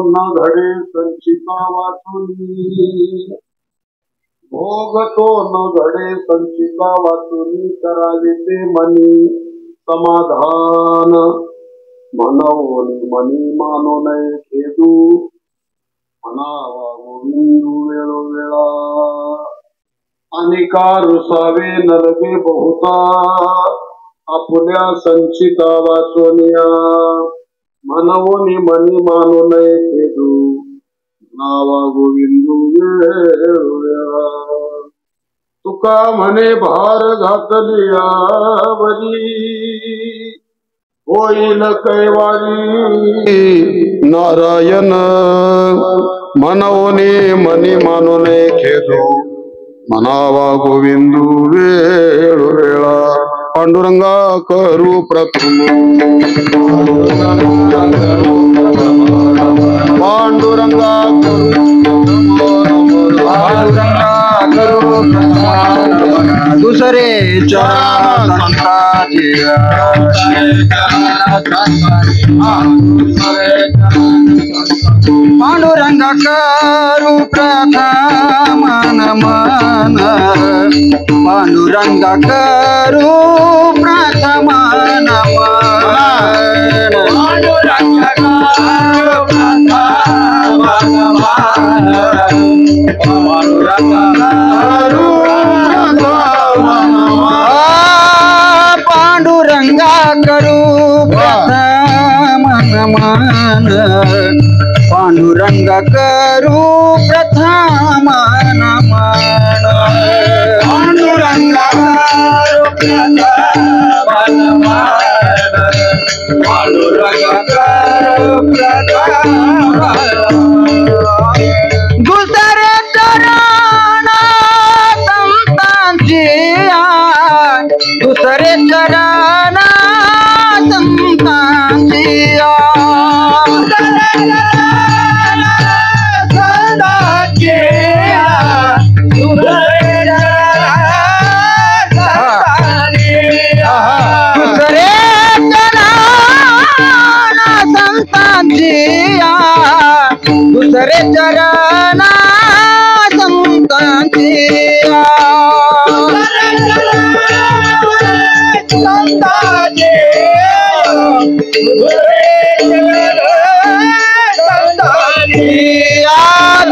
न घडे संचिता वाचुनी, भोगतो न घडे संचिता वाचुनी, करावे ते मनी समाधान, मनवोनी मनी मानो नये खेदू, म्हणावा गोविंदू वेळोवेळा, अनिकार रुसावे नलगे बहुता, आपुल्या संचिता वाचोनिया, मनवोनी मनी मानो नये खेदू, म्हणावा गोविंदू वेळोवेळा. तुका म्हणे भार घातलिया वरी, होईल कैवारी नारायण, मनवोनी मनी मानो नये खेदू, म्हणावा गोविंदू वेळोवेळा. पांडुरंगा करू प्रथम, पांडुरंगा करू दुसरे पांडुरंगा करू प्रथम नमन, पांडुरंगा करू प्रथम नमन, पांडुरंगा करू प्रथम नमन, पांडुरंगा करू पांडुरंगा करू प्रथम नमन, पांडुरंगा करू प्रथम नमन, पांडुरंगा करू प्रथम नमन, पांडुरंगा करू प्रथम दुसरे चरण संतांची, दुसरे चरण संतांची, दुसरे चरण संतांची,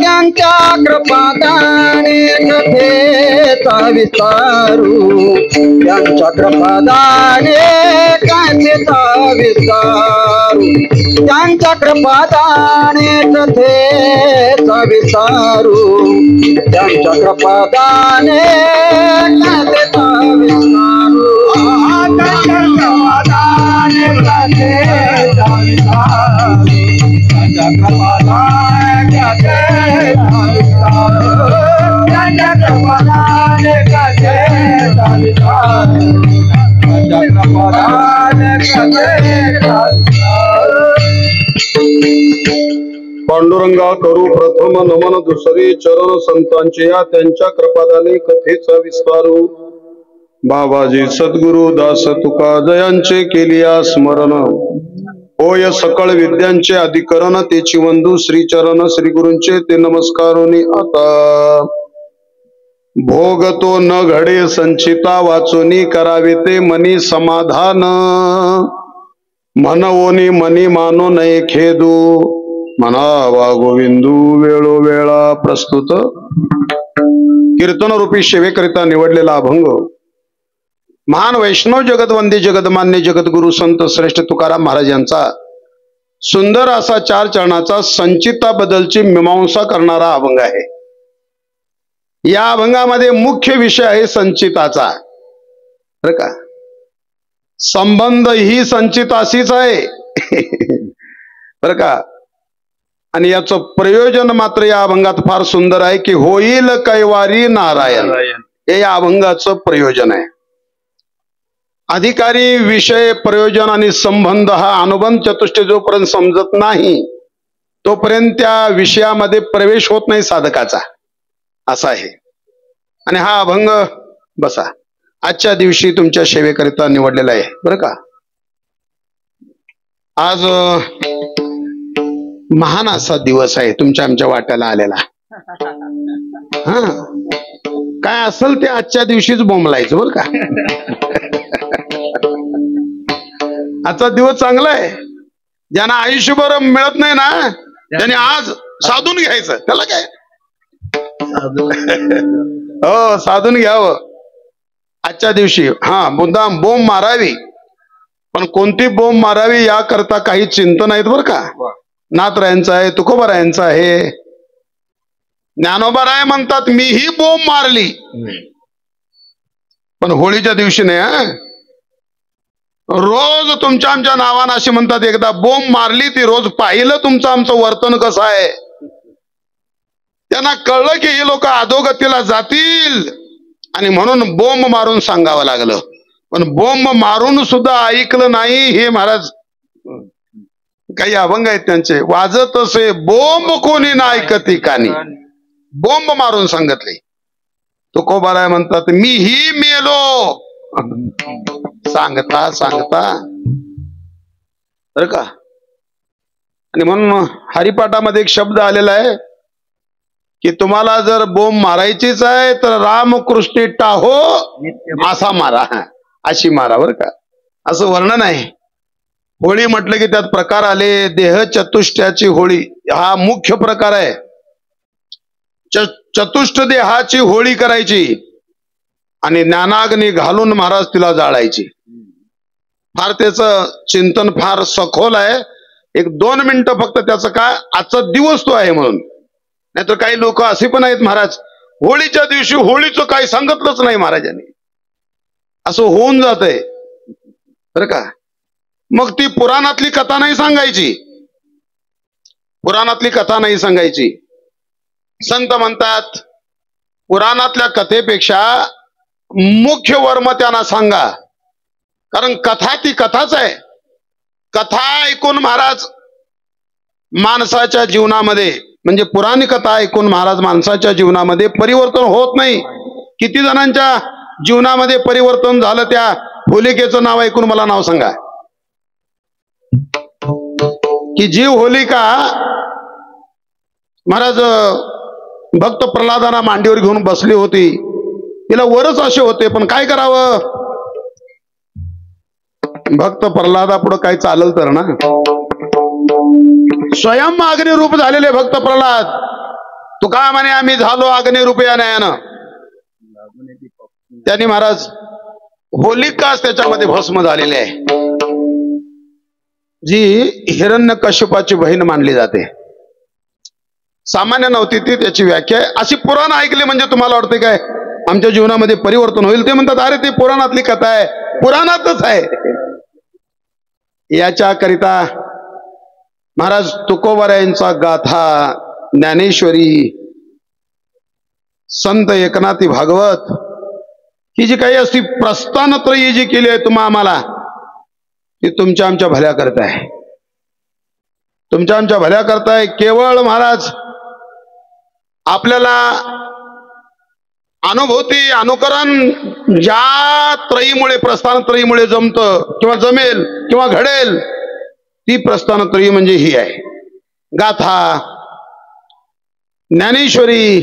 त्यांच्या कृपादाने कथेचा विस्तारू, त्यांच्या कृपादाने कथेचा विस्तारू, त्यांच्या कृपादाने कथेचा विस्तारू, त्यांच्या कृपादाने कथेचा विस्तारू, त्यांच्या कृपादाने कथेचा विस्तारू, त्यांच्या कृपादाने कथेचा विस्तारू, त्यांच्या कृपादाने कथेचा विस्तारू, त्यांच्या कृपादाने कथेचा विस्तारू. पांडुरंगा करू प्रथम नमन, दुसरे चरण संतांचे या, त्यांच्या कृपादाने कथेचा विस्तारू. बाबाजी सद्गुरु दास तुका जयांचे केलिया स्मरण, होय सकळ विद्यांचे अधिकरण, तेची वंदू श्रीचरण श्री गुरूंचे ते नमस्कारोनी आता. भोगतो न घडे संचिता वाचोनी, करावे ते मनी समाधान, मनवोनी मनी मानो नये खेदू, म्हणावा गोविंदू वेळोवेळा. प्रस्तुत कीर्तन रूपी सेवेकरिता निवडलेला अभंग महान वैष्णव जगतवंदी जगदमान्य जगद्गुरु संत श्रेष्ठ तुकाराम महाराज यांचा सुंदर असा 4 चरणाचा संचिताबद्दलची मीमांसा करणारा अभंग आहे. या अभंगामध्ये मुख्य विषय आहे संचिताचा, बर का. संबंध ही संचिताशीच आहे बर का. आणि याचं प्रयोजन मात्र या अभंगात फार सुंदर आहे की होईल कैवारी नारायण, हे या अभंगाचं प्रयोजन आहे. अधिकारी विषय प्रयोजन आणि संबंध हा अनुबंध चतुष्टय जोपर्यंत समजत नाही तोपर्यंत त्या विषयामध्ये प्रवेश होत नाही साधकाचा, असा आहे. आणि हा अभंग बसा आजच्या दिवशी तुमच्या सेवेकरिता निवडलेला आहे, बरं का. आज महान असा दिवस आहे तुमच्या आमच्या वाट्याला आलेला. हा, काय असेल ते आजच्या दिवशीच बोंबलायचं बरं का. आजचा दिवस चांगला आहे. ज्यांना आयुष्यभर मिळत नाही ना त्यांनी आज साधून घ्यायचं. त्याला काय, हो साधून घ्यावं आजच्या दिवशी. हा, मुद्दाम बोंब मारावी, पण कोणती बोंब मारावी याकरता काही चिंतन आहेत बरं का. नाथरायांचं आहे, तुकोबारायांचं आहे, ज्ञानोबाराय म्हणतात मी ही बोंब मारली, पण होळीच्या दिवशी नाही. हा, रोज तुमच्या आमच्या नावानं अशी म्हणतात एकदा बोंब मारली ती रोज पाहिलं तुमचं आमचं वर्तन कसं आहे. त्यांना कळलं की हे लोक अधोगतीला जातील आणि म्हणून बोंब मारून सांगावं लागलं. पण बोंब मारून सुद्धा ऐकलं नाही. हे महाराज काही अभंग आहेत त्यांचे. वाजत असे बोंब कोणी ना ऐकती कानी, बोंब मारून सांगितले. तुकोबाराय म्हणतात मी ही मेलो सांगता सांगता बर का. आणि म्हणून हरिपाठामध्ये एक शब्द आलेला आहे की तुम्हाला जर बोंब मारायचीच आहे तर रामकृष्ण टाहो असा मारा, अशी मारा बर का. असं वर्णन आहे. होळी म्हटलं की त्यात प्रकार आले. देह चतुष्टयाची होळी हा मुख्य प्रकार आहे. चतुष्ट देहाची होळी करायची आणि ज्ञानाग्नी घालून महाराज तिला जाळायची. फार त्याचं चिंतन फार सखोल आहे. एक 2 मिनिटं फक्त त्याचं काय आजचा दिवस तो आहे म्हणून. नाहीतर काही लोक असे पण आहेत महाराज होळीच्या दिवशी होळीचं काही सांगितलंच नाही महाराजांनी, असं होऊन जातंय बरं का. मग ती पुराणातली कथा नाही सांगायची, पुराणातली कथा नाही सांगायची. संत म्हणतात पुराणातल्या कथेपेक्षा मुख्य वर्म त्यांना सांगा, कारण कथा ती कथाच आहे. कथा ऐकून महाराज माणसाच्या जीवनामध्ये, म्हणजे पुराणी कथा ऐकून महाराज माणसाच्या जीवनामध्ये परिवर्तन होत नाही. किती जणांच्या जीवनामध्ये परिवर्तन झालं त्या होलिकेचं नाव ऐकून मला नाव सांगा. की जी होलिका महाराज भक्त प्रल्हादांना मांडीवर घेऊन बसली होती, तिला वरच असे होते, पण काय करावं, भक्त प्रल्हादा पुढे काय चालल तर ना. स्वयं अग्निरूप झालेले भक्त प्रल्हाद, तुका म्हणे आम्ही झालो अग्निरूप या न्यायानं. त्यांनी महाराज होलिकाच त्याच्यामध्ये भस्म झालेली आहे, जी हिरण्यकश्यपाची बहीण मानली जाते. सामान्य नव्हती ती, त्याची व्याख्या आहे. अशी पुराण ऐकली म्हणजे तुम्हाला वाटते काय आमच्या जीवनामध्ये परिवर्तन होईल. ते म्हणतात अरे ते पुराणातली कथा आहे, पुराणातच आहे. याच्याकरिता महाराज तुकोबारायांचा गाथा, ज्ञानेश्वरी, संत एकनाथी भागवत ही जी काही असती प्रस्थानत्रयी जी केली आहे तुम्हा आम्हाला, ती तुमच्या आमच्या भल्या करताय, तुमच्या आमच्या भल्या करताय. केवळ महाराज आपल्याला अनुभूती अनुकरण ज्या त्रयीमुळे, प्रस्थानत्रयीमुळे जमतं किंवा जमेल किंवा घडेल, ती प्रस्थानत्रयी म्हणजे ही आहे. गाथा, ज्ञानेश्वरी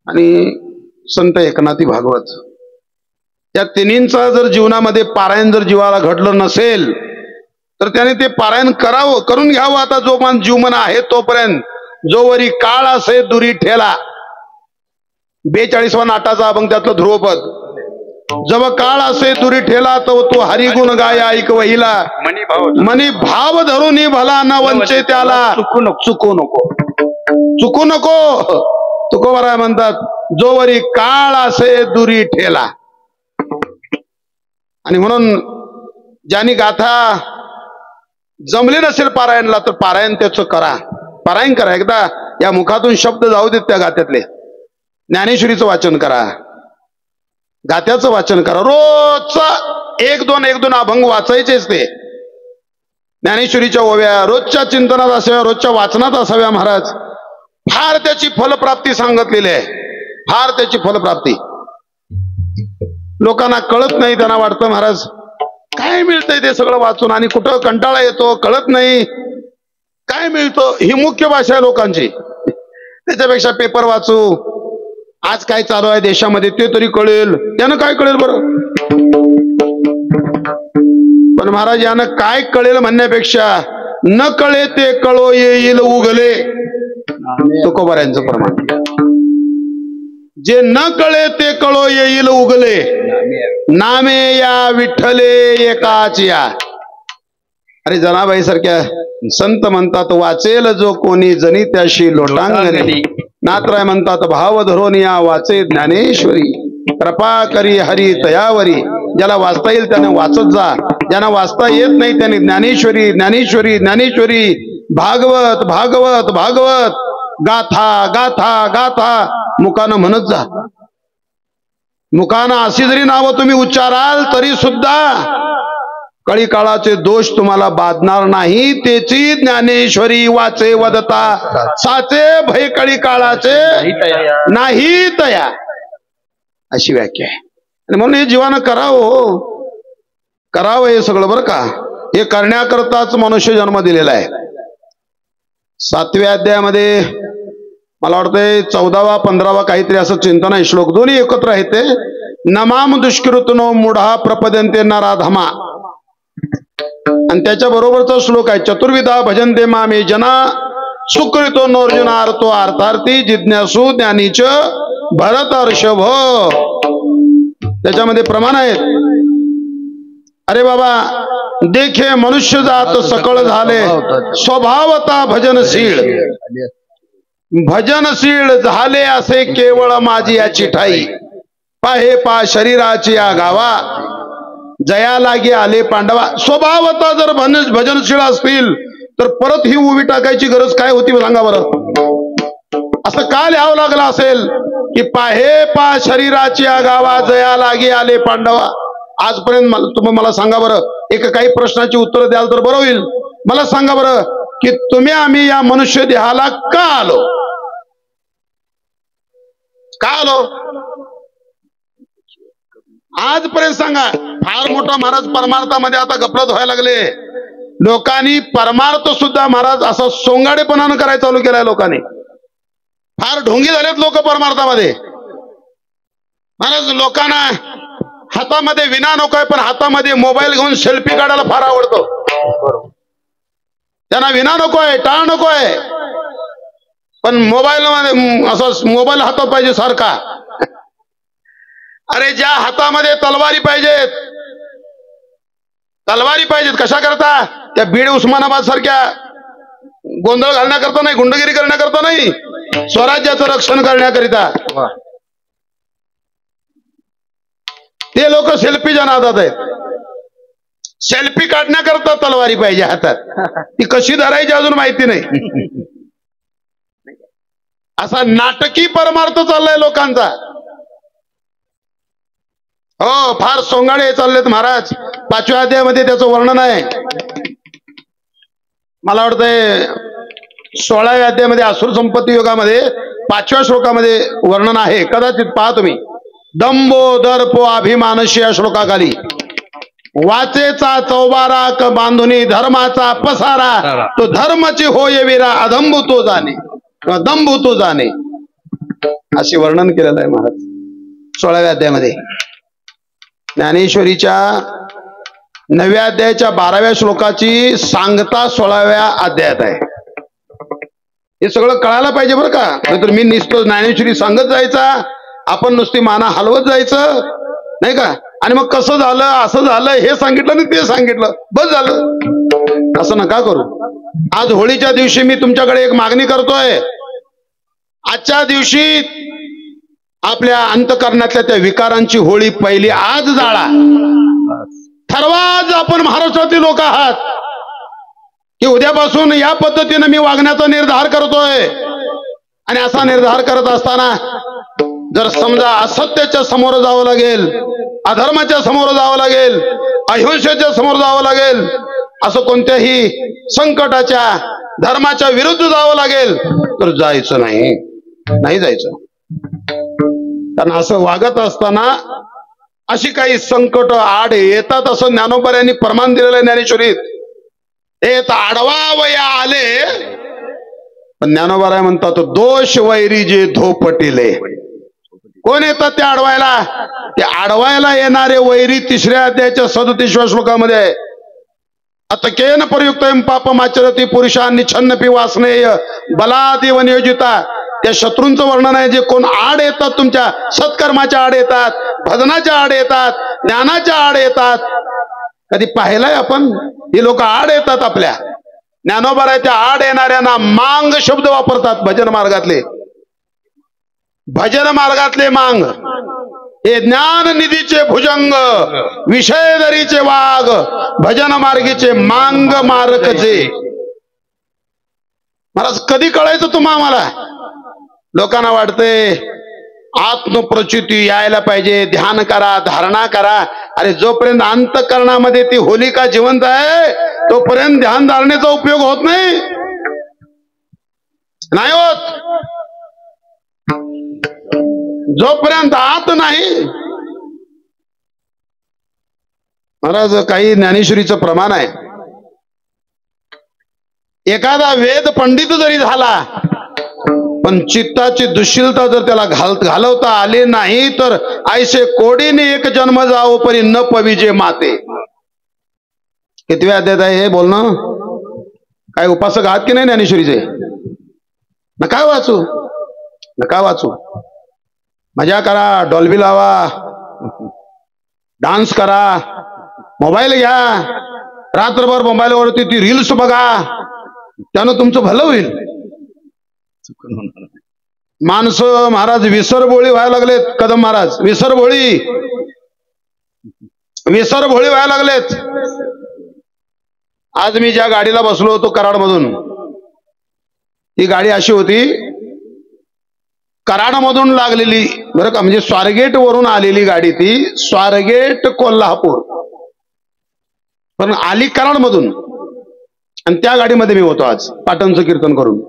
आणि संत एकनाथी भागवत. या तिन्हींचा जर जीवनामध्ये पारायण जर जीवाला घडलं नसेल तर त्याने ते पारायण करावं, करून घ्यावं. आता जो मान जीवमन आहे तोपर्यंत, जोवरी काळ असे दुरी ठेला, 42व्या नाटाचा अभंग त्यातलं ध्रुवपद. जव काळ असे दुरी ठेला तो तू हरिगुण गाय ऐक वहिला, मनी भाव धरून भला न वंचे त्याला, चुकू नको चुकू नको. तुकोबाराय म्हणतात जोवरी काळ असे दुरी ठेला. आणि म्हणून ज्यांनी गाथा जमले नसेल पारायणला तर पारायण त्याचं करा, पारायण करा. एकदा या मुखातून शब्द जाऊ देत त्या गात्यातले. ज्ञानेश्वरीचं वाचन करा, गात्याचं वाचन करा. रोजचा एक दोन अभंग वाचायचेच. ते ज्ञानेश्वरीच्या ओव्या रोजच्या चिंतनात असाव्या, रोजच्या वाचनात असाव्या. महाराज फार त्याची फलप्राप्ती सांगितलेली आहे, फार त्याची फलप्राप्ती. लोकांना कळत नाही, त्यांना वाटतं महाराज काय मिळतंय ते सगळं वाचून, आणि कुठं कंटाळा येतो कळत नाही. काय मिळतं ही मुख्य भाषा आहे लोकांची. त्याच्यापेक्षा पेपर वाचू, आज काय चालू आहे देशामध्ये ते तरी कळेल. त्यानं काय कळेल बरं? पण महाराज यानं काय कळेल म्हणण्यापेक्षा न कळे ते कळो येईल उगले, तुकोबाऱ्यांचं प्रमाण. जे न कळे ते कळो येईल उगले, नामे या विठ्ठले एकाच या. अरे जनाबाई सारख्या संत म्हणतात वाचेल जो कोणी जनी त्याशी लोटांगणी. नात्राय म्हणतात भाव धरून या वाचे ज्ञानेश्वरी. कृपा करी हरी तयावरी. ज्याला वाचता येईल त्याने वाचत जा, ज्यांना वाचता येत नाही त्याने ज्ञानेश्वरी ज्ञानेश्वरी ज्ञानेश्वरी भागवत भागवत भागवत गाथा गाथा गाथा मुखानं म्हणत जा. मुखानं अशी जरी नावं तुम्ही उच्चाराल तरी सुद्धा कळी काळाचे दोष तुम्हाला बाधणार नाही. त्याची ज्ञानेश्वरी वाचे वदता साचे भय कळी काळाचे नाही तया, अशी व्याख्या आहे. आणि म्हणून हे जीवानं करावं, करावं हे सगळं बरं का. हे करण्याकरताच मनुष्य जन्म दिलेला आहे. 7व्या अध्यायामध्ये मला वाटतंय 14वा 15वा काहीतरी असं चिंतन आहे, श्लोक दोन्ही एकत्र आहे ते. नमाम दुष्कृतनो मूढा प्रपद्यन्ते नराधमा. आणि त्याच्या बरोबरचा श्लोक आहे चतुर्विधा भजन्ते मामे जना सुकृतो नोर्जुना अर्थो अर्थार्थी जिज्ञासु ज्ञानीच भरत अर्षभ. त्याच्यामध्ये प्रमाण आहेत. अरे बाबा देखे मनुष्य जात सकळ झाले स्वभावता भजनशील. भजनशील झाले असे केवळ माझी याची ठाई. पाहे पा शरीराची या गावा जया लागे आले पांडवा. स्वभावता जर भजनशील असतील तर परत ही उभी टाकायची गरज काय होती सांगा बरं. असं का लिहावं लागलं असेल की पाहे पा शरीराची या गावा जया लागे आले पांडवा. आजपर्यंत तुम्ही मला सांगा बरं, एक काही प्रश्नाची उत्तर द्याल तर बरं होईल. मला सांगा बरं की तुम्ही आम्ही या मनुष्य देहाला का आलो, का आलो आजपर्यंत सांगा. फार मोठा महाराज परमार्थामध्ये आता गफलत व्हायला लागले. लोकांनी परमार्थ सुद्धा महाराज असं सोंगाडेपणानं करायला चालू केलाय. लोकांनी फार ढोंगी झालेत लोक परमार्थामध्ये. महाराज लोकांना हातामध्ये विना नकोय पण हातामध्ये मोबाईल घेऊन सेल्फी काढायला फार आवडतो. त्यांना विना नकोय, टाळ नकोय, पण मोबाईल मध्ये असं मोबाईल हातात पाहिजे सारखा. अरे ज्या हातामध्ये तलवारी पाहिजेत, तलवारी पाहिजेत कशा करता? त्या बीड उस्मानाबाद सारख्या गोंधळ घालण्याकरता नाही, गुंडगिरी करण्याकरता नाही, स्वराज्याचं रक्षण करण्याकरिता. ते लोक सेल्फीच्या नादात आहेत. सेल्फी काढण्याकरता तलवारी पाहिजे हातात. ती कशी धरायची अजून माहिती नाही. असा नाटकी परमार्थ चाललाय लोकांचा. हो फार सोंगाडे चाललेत महाराज. 5व्या अध्यायामध्ये त्याचं वर्णन आहे. मला वाटतंय 16व्या अध्यायामध्ये असुर संपत्ती योगामध्ये 5व्या श्लोकामध्ये वर्णन आहे. कदाचित पहा तुम्ही. दंभो दर्पो अभिमानशी या श्लोकाखाली वाचेचा चौबारा बांधुनी धर्माचा पसारा तो धर्मची होय वीरा अधंभू तो जाणे किंवा दंभू तो जाणे, असे वर्णन केलेलं आहे महाराज 16व्या अध्यायामध्ये. ज्ञानेश्वरीच्या 9व्या अध्यायाच्या 12व्या श्लोकाची सांगता 16व्या अध्यायात आहे. हे सगळं कळायला पाहिजे बरं का. नाहीतर मी नुसतं ज्ञानेश्वरी सांगत जायचा, आपण नुसती माना हलवत जायचं नाही का. आणि मग कसं झालं, असं झालं, हे सांगितलं आणि ते सांगितलं, बस झालं. असं नका करू. आज होळीच्या दिवशी मी तुमच्याकडे एक मागणी करतोय. आजच्या दिवशी आपल्या अंतकरणातल्या त्या विकारांची होळी पहिली आज जाळा. ठरवा. आज आपण महाराष्ट्रातील लोक आहात की उद्यापासून या पद्धतीने मी वागण्याचा निर्धार करतोय. आणि असा निर्धार करत असताना जर समजा असत्याच्या समोर जावं लागेल, अधर्माच्या समोर जावं लागेल, अहिंसेच्या समोर जावं लागेल, असं कोणत्याही संकटाच्या धर्माच्या विरुद्ध जावं लागेल तर जायचं नाही, नाही जायचं. कारण असं वागत असताना अशी काही संकट आड येतात असं ज्ञानोबा यांनी प्रमाण दिलेलं आहे ज्ञानेश्वरीत. हे तर आडवा वया आले, पण ज्ञानोबा म्हणतात दोष वैरी जे धोपटिले. कोण येतात ते अडवायला? ते अडवायला येणारे वैरी तिसऱ्या अध्यायाच्या 37व्या श्लोकामध्ये आहे. अतकेन प्रयुक्त पापमाचरती पुरुषांनी छन्नपी वासनेय बलादेव नियोजिता. त्या शत्रूंचं वर्णन आहे जे कोण आड येतात, तुमच्या सत्कर्माच्या आड येतात, भजनाच्या आड येतात, ज्ञानाच्या आड येतात. कधी पाहिलंय आपण? ही लोक आड येतात आपल्या. ज्ञानोबाराच्या आड येणाऱ्यांना मांग शब्द वापरतात. भजन मार्गातले मांग हे ज्ञान निधीचे भुजंग, विषयदरीचे वाघ, भजन मार्गीचे मांग मारकचे. महाराज कधी कळायचं तुम्हा आम्हाला? लोकांना वाटतंय आत्मप्रचिती यायला पाहिजे, ध्यान करा, धारणा करा. अरे जोपर्यंत अंतःकरणामध्ये ती होलिका जिवंत आहे तोपर्यंत ध्यान धारणेचा उपयोग होत नाही होत. जोपर्यंत आत नाही. महाराज काही ज्ञानेश्वरीचं प्रमाण आहे. एखादा वेद पंडित जरी झाला पण चित्ताची दुशीलता जर त्याला घालवता आले नाही तर ऐसे कोडीने एक जन्म जाओ परी न पविजे माते. कितव्या अध्यायात आहे हे बोलणं? काय उपासक आहात की नाही ज्ञानेश्वरीचे? नका वाचू, नका वाचू. मजा करा, डॉल्बी लावा, डान्स करा, मोबाईल घ्या, रात्रभर मोबाईलवरती ती रील्स बघा, त्यानं तुमचं भलं होईल. माणसं महाराज विसरभोळी व्हायला लागलेत. कदम महाराज विसरभोळी व्हायला लागलेत. आज मी ज्या गाडीला बसलो होतो कराडमधून, ती गाडी अशी होती कराडमधून लागलेली बरं का, म्हणजे स्वारगेट वरून आलेली गाडी, ती स्वारगेट कोल्हापूर, पण आली कराडमधून. आणि त्या गाडीमध्ये मी होतो आज पाटणचं कीर्तन करून.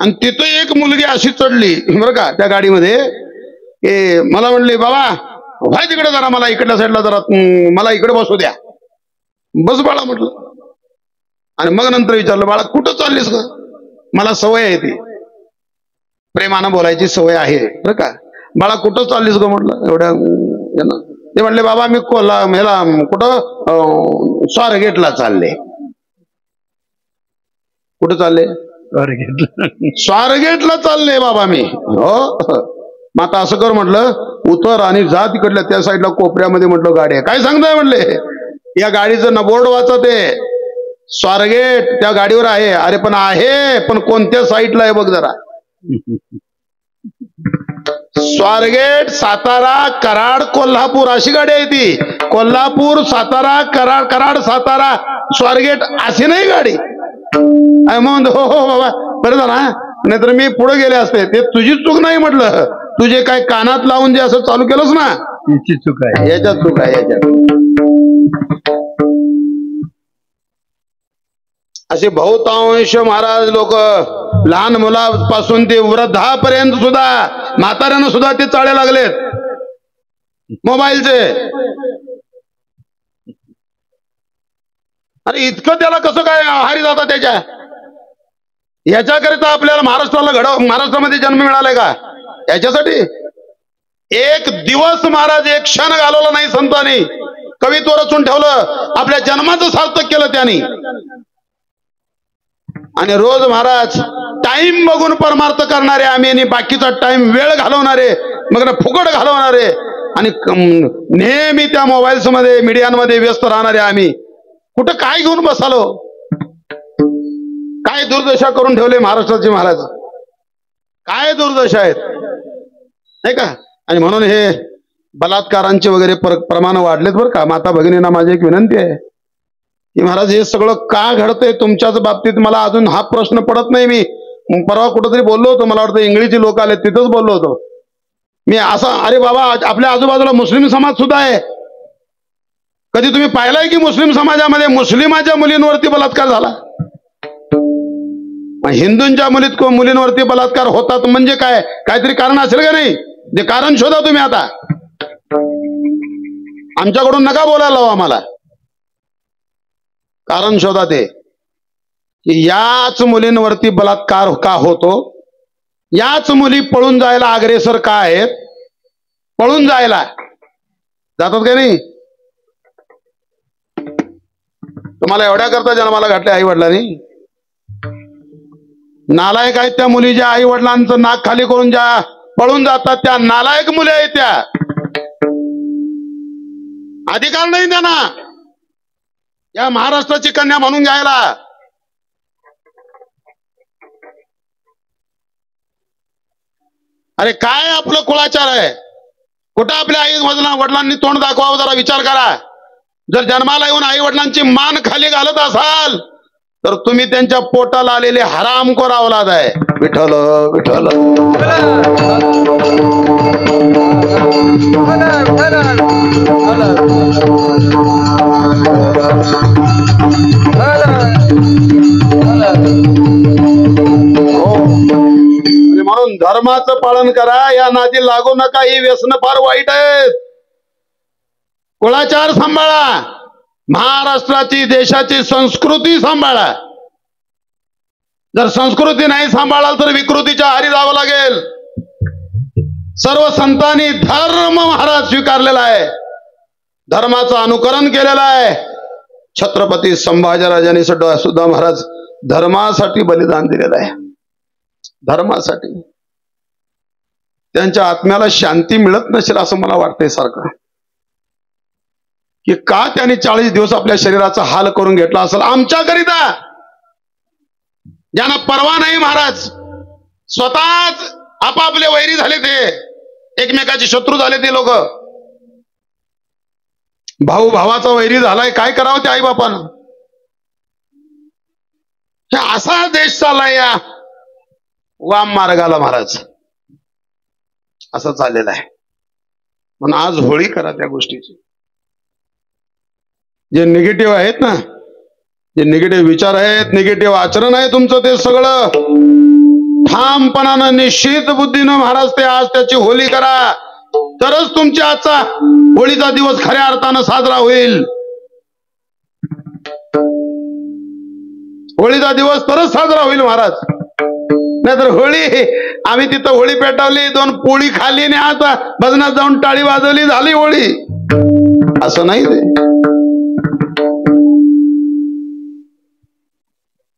आणि तिथं एक मुलगी अशी चढली बरं का त्या गाडीमध्ये, मला म्हणली बाबा व्हाय तिकडे जरा, मला इकडल्या साईडला जरा, मला इकडे बसू द्या. बस बाळा म्हटलं. आणि मग नंतर विचारलं बाळा कुठं चाललीस ग? मला सवय आहे ती प्रेमानं बोलायची सवय आहे बरं का. बाळा कुठं चाललीस ग म्हटलं एवढ्या. ते म्हणले बाबा मी ह्याला कुठं स्वारगेटला चालले. कुठं चालले? स्वारगेटला चालले बाबा मी. हो मग आता असं कर म्हटलं, उतर आणि जा तिकडल्या त्या साईडला कोपऱ्यामध्ये म्हटलं गाडी आहे. काय सांगताय म्हणले? या गाडीचं न बोर्ड वाचत आहे, स्वारगेट त्या गाडीवर आहे. अरे पण आहे, पण कोणत्या साईडला आहे बघ जरा. स्वारगेट, सातारा, कराड, कोल्हापूर अशी गाडी आहे ती. कोल्हापूर, सातारा, कराड, कराड, सातारा, स्वारगेट अशी नाही गाडी. मग हो हो बाबा बरं झालं, नाहीतर मी पुढे गेले असते. ते तुझी चूक नाही म्हटलं, तुझे काय कानात लावून जे असं चालू केलंस ना, याची चूक आहे, याच्यात चूक आहे, याच्यात. असे बहुतांश महाराज लोक लहान मुलापासून ते वृद्धापर्यंत सुद्धा, म्हाताऱ्यानं सुद्धा ते चाळे लागलेत मोबाईलचे. अरे इतकं त्याला कसं काय आहारी जातात त्याच्या? याच्याकरिता आपल्याला महाराष्ट्रामध्ये जन्म मिळालाय का? याच्यासाठी एक दिवस महाराज एक क्षण घालवला नाही संतांनी. कवित्व रचून ठेवलं, आपल्या जन्माचं सार्थक केलं त्यांनी. आणि रोज महाराज टाइम बघून परमार्थ करणारे आम्ही, आणि बाकीचा टाइम वेळ घालवणारे, मग फुकट घालवणारे, आणि नेहमी त्या मोबाईल्स मध्ये मीडियांमध्ये व्यस्त राहणारे आम्ही. कुठं काय घेऊन बसालो? काय दुर्दशा करून ठेवले महाराष्ट्राचे महाराज, काय दुर्दशा आहेत नाही का. आणि म्हणून हे बलात्कारांचे वगैरे प्रमाण वाढलेत बरं का. माता भगिनींना माझी एक विनंती आहे की महाराज हे सगळं का घडतंय तुमच्याच बाबतीत? मला अजून हा प्रश्न पडत नाही. मी परवा कुठंतरी बोललो होतो, मला वाटतं इंग्लिशचे लोक आले, तिथंच बोललो होतो मी असं. अरे बाबा आपल्या आजूबाजूला मुस्लिम समाज सुद्धा आहे. कधी तुम्ही पाहिलाय की मुस्लिम समाजामध्ये मुस्लिमाच्या मुलींवरती बलात्कार झाला? हिंदूंच्या मुलींवरती बलात्कार होतात म्हणजे काय? काहीतरी कारण असेल का नाही? ते कारण शोधा तुम्ही. आता आमच्याकडून नका बोलायला लावा आम्हाला. कारण शोधा ते की याच मुलींवरती बलात्कार का होतो, याच मुली पळून जायला अग्रेसर का आहेत, पळून जायला जातात का नाही. तुम्हाला एवढ्या करता जन्माला घातले आई वडिलांनी. नालायक आहेत त्या मुली ज्या आई वडिलांचं नाक खाली करून ज्या पळून जातात, त्या नालायक मुली आहेत. त्या अधिकार नाही त्यांना या महाराष्ट्राची कन्या म्हणून घ्यायला. अरे काय आपलं कुळाचार आहे. कुठं आपल्या आई वडिलांनी तोंड दाखवावं, जरा विचार करा. जर जन्माला येऊन आई वडिलांची मान खाली घालत असाल तर तुम्ही त्यांच्या पोटाला आलेले हरामखोर अवलाद आहे. विठ्ठल विठ्ठल. म्हणून धर्माचं पालन करा, या नादी लागू नका. ही व्यसन फार वाईट आहेत. कुळाचार सांभाळा, महाराष्ट्राची देशाची संस्कृती सांभाळा. जर संस्कृती नाही सांभाळाल तर विकृतीच्या आहारी जावं लागेल. सर्व संतांनी धर्म महाराज स्वीकारलेला आहे, धर्माचं अनुकरण केलेलं आहे. छत्रपती संभाजीराजांनी सुद्धा महाराज धर्मासाठी बलिदान दिलेलं आहे. धर्मासाठी. त्यांच्या आत्म्याला शांती मिळत नसेल असं मला वाटतंय सारखं, की का त्यांनी 40 दिवस आपल्या शरीराचा हाल करून घेतला असेल आमच्याकरिता. ज्यांना परवा नाही महाराज, स्वतःच आपापले वैरी झाले, ते एकमेकाचे शत्रू झाले. ते लोक भाऊ भावाचा वैरी झालाय, काय करावं त्या आई बापानं. असा देश चाललाय या वाम मार्गाला महाराज, असं चाललेलं आहे. म्हणून आज होळी करा त्या गोष्टीची. जे निगेटिव्ह आहेत ना, जे निगेटिव्ह विचार आहेत, निगेटिव्ह आचरण आहे तुमचं, ते सगळं ठामपणानं निश्चित बुद्धीनं महाराज ते आज त्याची होळी करा. तरच तुमच्या आजचा होळीचा दिवस खऱ्या अर्थानं साजरा होईल. होळीचा दिवस तरच साजरा होईल महाराज. नाहीतर होळी आम्ही तिथं होळी पेटवली, 2 पोळी खाल्ली आणि आता भजनात जाऊन टाळी वाजवली, झाली होळी, असं नाही. ते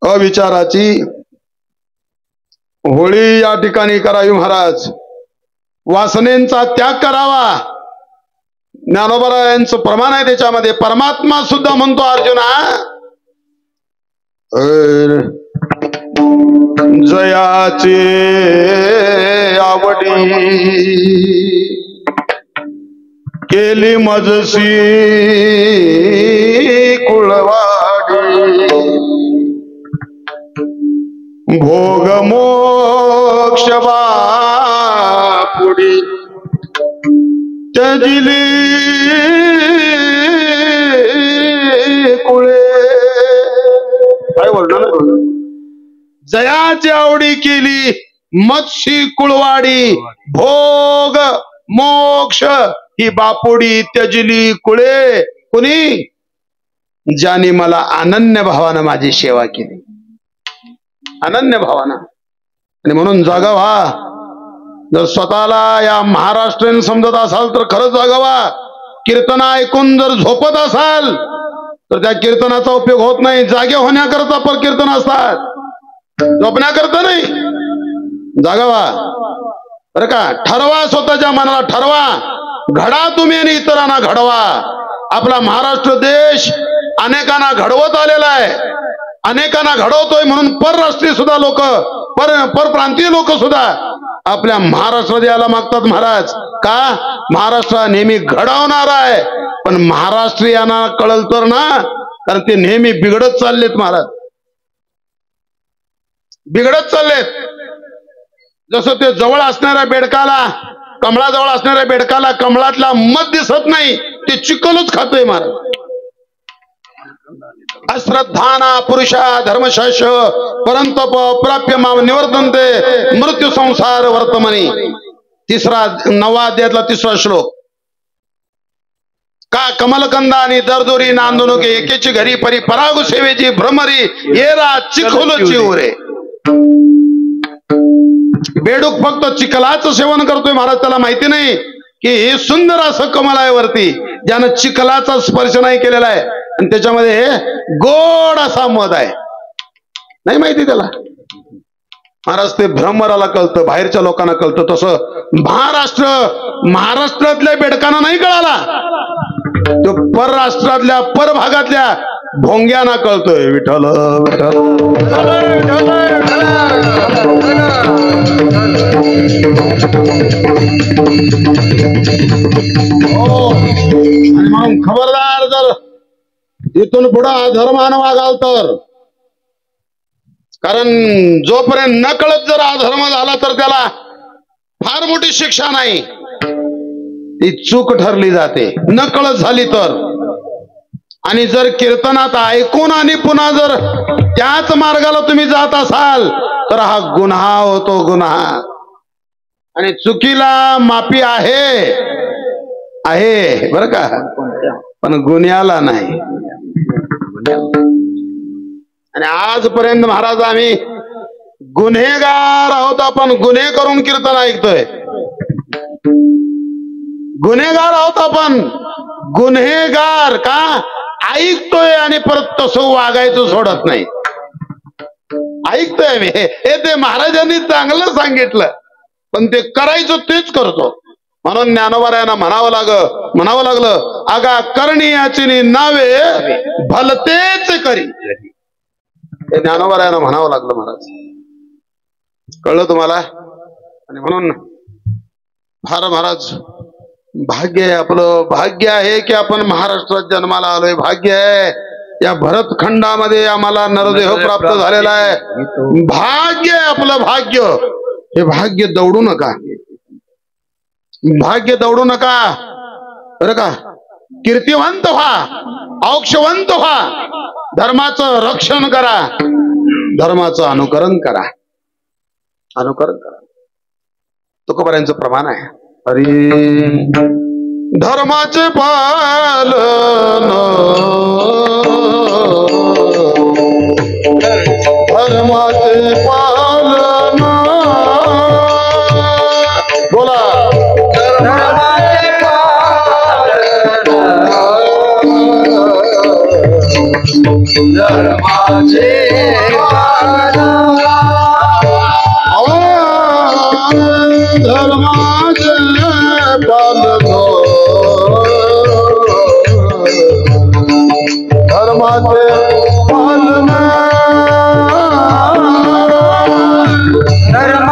अविचाराची होळी या ठिकाणी करावी महाराज. वासनेचा त्याग करावा. ज्ञानोबा यांचं प्रमाण आहे त्याच्यामध्ये. परमात्मा सुद्धा म्हणतो अर्जुना, जयाचे आवडी केली मजसी कुळवाडी, भोग मोक्ष बापुडी त्याजिली कुळे. काय बोलणार. जयाची आवडी केली मत्सी कुळवाडी, भोग मोक्ष ही बापुडी त्यजली कुळे. कुणी? ज्याने मला अनन्य भावानं माझी सेवा केली, अनन्य भावानं. आणि म्हणून जागा व्हा. जर स्वतःला या महाराष्ट्रीयन समजत असाल तर खरंच जागा व्हा. कीर्तन ऐकून जर झोपत असाल तर त्या कीर्तनाचा उपयोग होत नाही. जागे होण्याकरता पर कीर्तन असतात, झोपण्याकरता नाही. जागा व्हा बरं का. ठरवा, स्वतःच्या मनाला ठरवा. घडा तुम्ही आणि इतरांना घडवा. आपला महाराष्ट्र देश अनेकांना घडवत आलेला आहे, अनेकांना घडवतोय. म्हणून परराष्ट्रीय सुद्धा लोक, परप्रांतीय लोक सुद्धा आपल्या महाराष्ट्रात यायला मागतात महाराज. का? महाराष्ट्र नेहमी घडवणार आहे. पण महाराष्ट्रीयांना कळल तर ना, कारण ते नेहमी बिघडत चाललेत महाराज, बिघडत चाललेत. जसं ते जवळ असणाऱ्या बेडकाला, कमळाजवळ असणाऱ्या बेडकाला कमळातला मध दिसत नाही, ते चिखलच खातोय महाराज. अश्रद्धाना पुरुषा धर्मशाश परंतप प्राप्य माम निवर्तन्ते मृत्यू संसार वर्तमनी. 9व्या अध्यायातला 3रा श्लोक. का कमलकंदा आणि दरदोरी नांदुनुके एकेची घरी परी परागु सेवेची भ्रमरी येरा चिखोल चिवरे. बेडूक फक्त चिखलाचं सेवन करतोय महाराज, त्याला माहिती नाही की हे सुंदर असं कमल आहे वरती, ज्यानं चिखलाचा स्पर्श नाही केलेला आहे आणि त्याच्यामध्ये गोड असा मध आहे. नाही माहिती त्याला. महाराज ते भ्रमराला कळतं, बाहेरच्या लोकांना कळतं. तसं महाराष्ट्रातल्या बेडकांना नाही कळाला, तो परराष्ट्रातल्या परभागातल्या भोंग्यांना कळतोय. विठ्ठल विठ्ठल. म्हणून खबरदार, जर इथून पुढे अधर्मानं वागाल तर, कारण जोपर्यंत न कळत जर अधर्म झाला तर त्याला फार मोठी शिक्षा नाही, ती चूक ठरली जाते. न कळत झाली तर, आणि जर कीर्तनात ऐकून आणि पुन्हा जर त्याच मार्गाला तुम्ही जात असाल तर हा गुन्हा होतो, गुन्हा. आणि चुकीला माफी आहे बरं का, पण गुन्ह्याला नाही. आणि आजपर्यंत महाराज आम्ही गुन्हेगार आहोत, आपण गुन्हे करून कीर्तन ऐकतोय. गुन्हेगार आहोत आपण, गुन्हेगार का ऐकतोय आणि परत तसं वागायचं सोडत नाही. ऐकतोय मी, हे ते महाराजांनी चांगलं सांगितलं, पण ते करायचं तेच करतो. म्हणून ज्ञानोबारायांना म्हणावं लागलं, आगा करणी याची नावे भलतेच करी. हे ज्ञानोबारायांना म्हणावं लागलं महाराज. कळलं तुम्हाला? आणि म्हणून फार महाराज भाग्य आहे आपलं, भाग्य आहे की आपण महाराष्ट्रात जन्माला आलोय. भाग्य आहे या भरतखंडामध्ये आम्हाला नरदेह प्राप्त झालेला आहे. भाग्य आहे आपलं, भाग्य. हे भाग्य दौडू नका, भाग्य दौडू नका बरं का. कीर्तिवंत व्हा, औक्षवंत व्हा, धर्माचं रक्षण करा, धर्माचं अनुकरण करा, अनुकरण करा. तुकोबारायांचं प्रमाण आहे, हरी धर्माचे पालन, धर्माचे पालन. बोला धर्माचे पालन, धर्माचे पालन, धर्माचे पालन, धर्माचे पालन, धर्माचे पालन, धर्माचे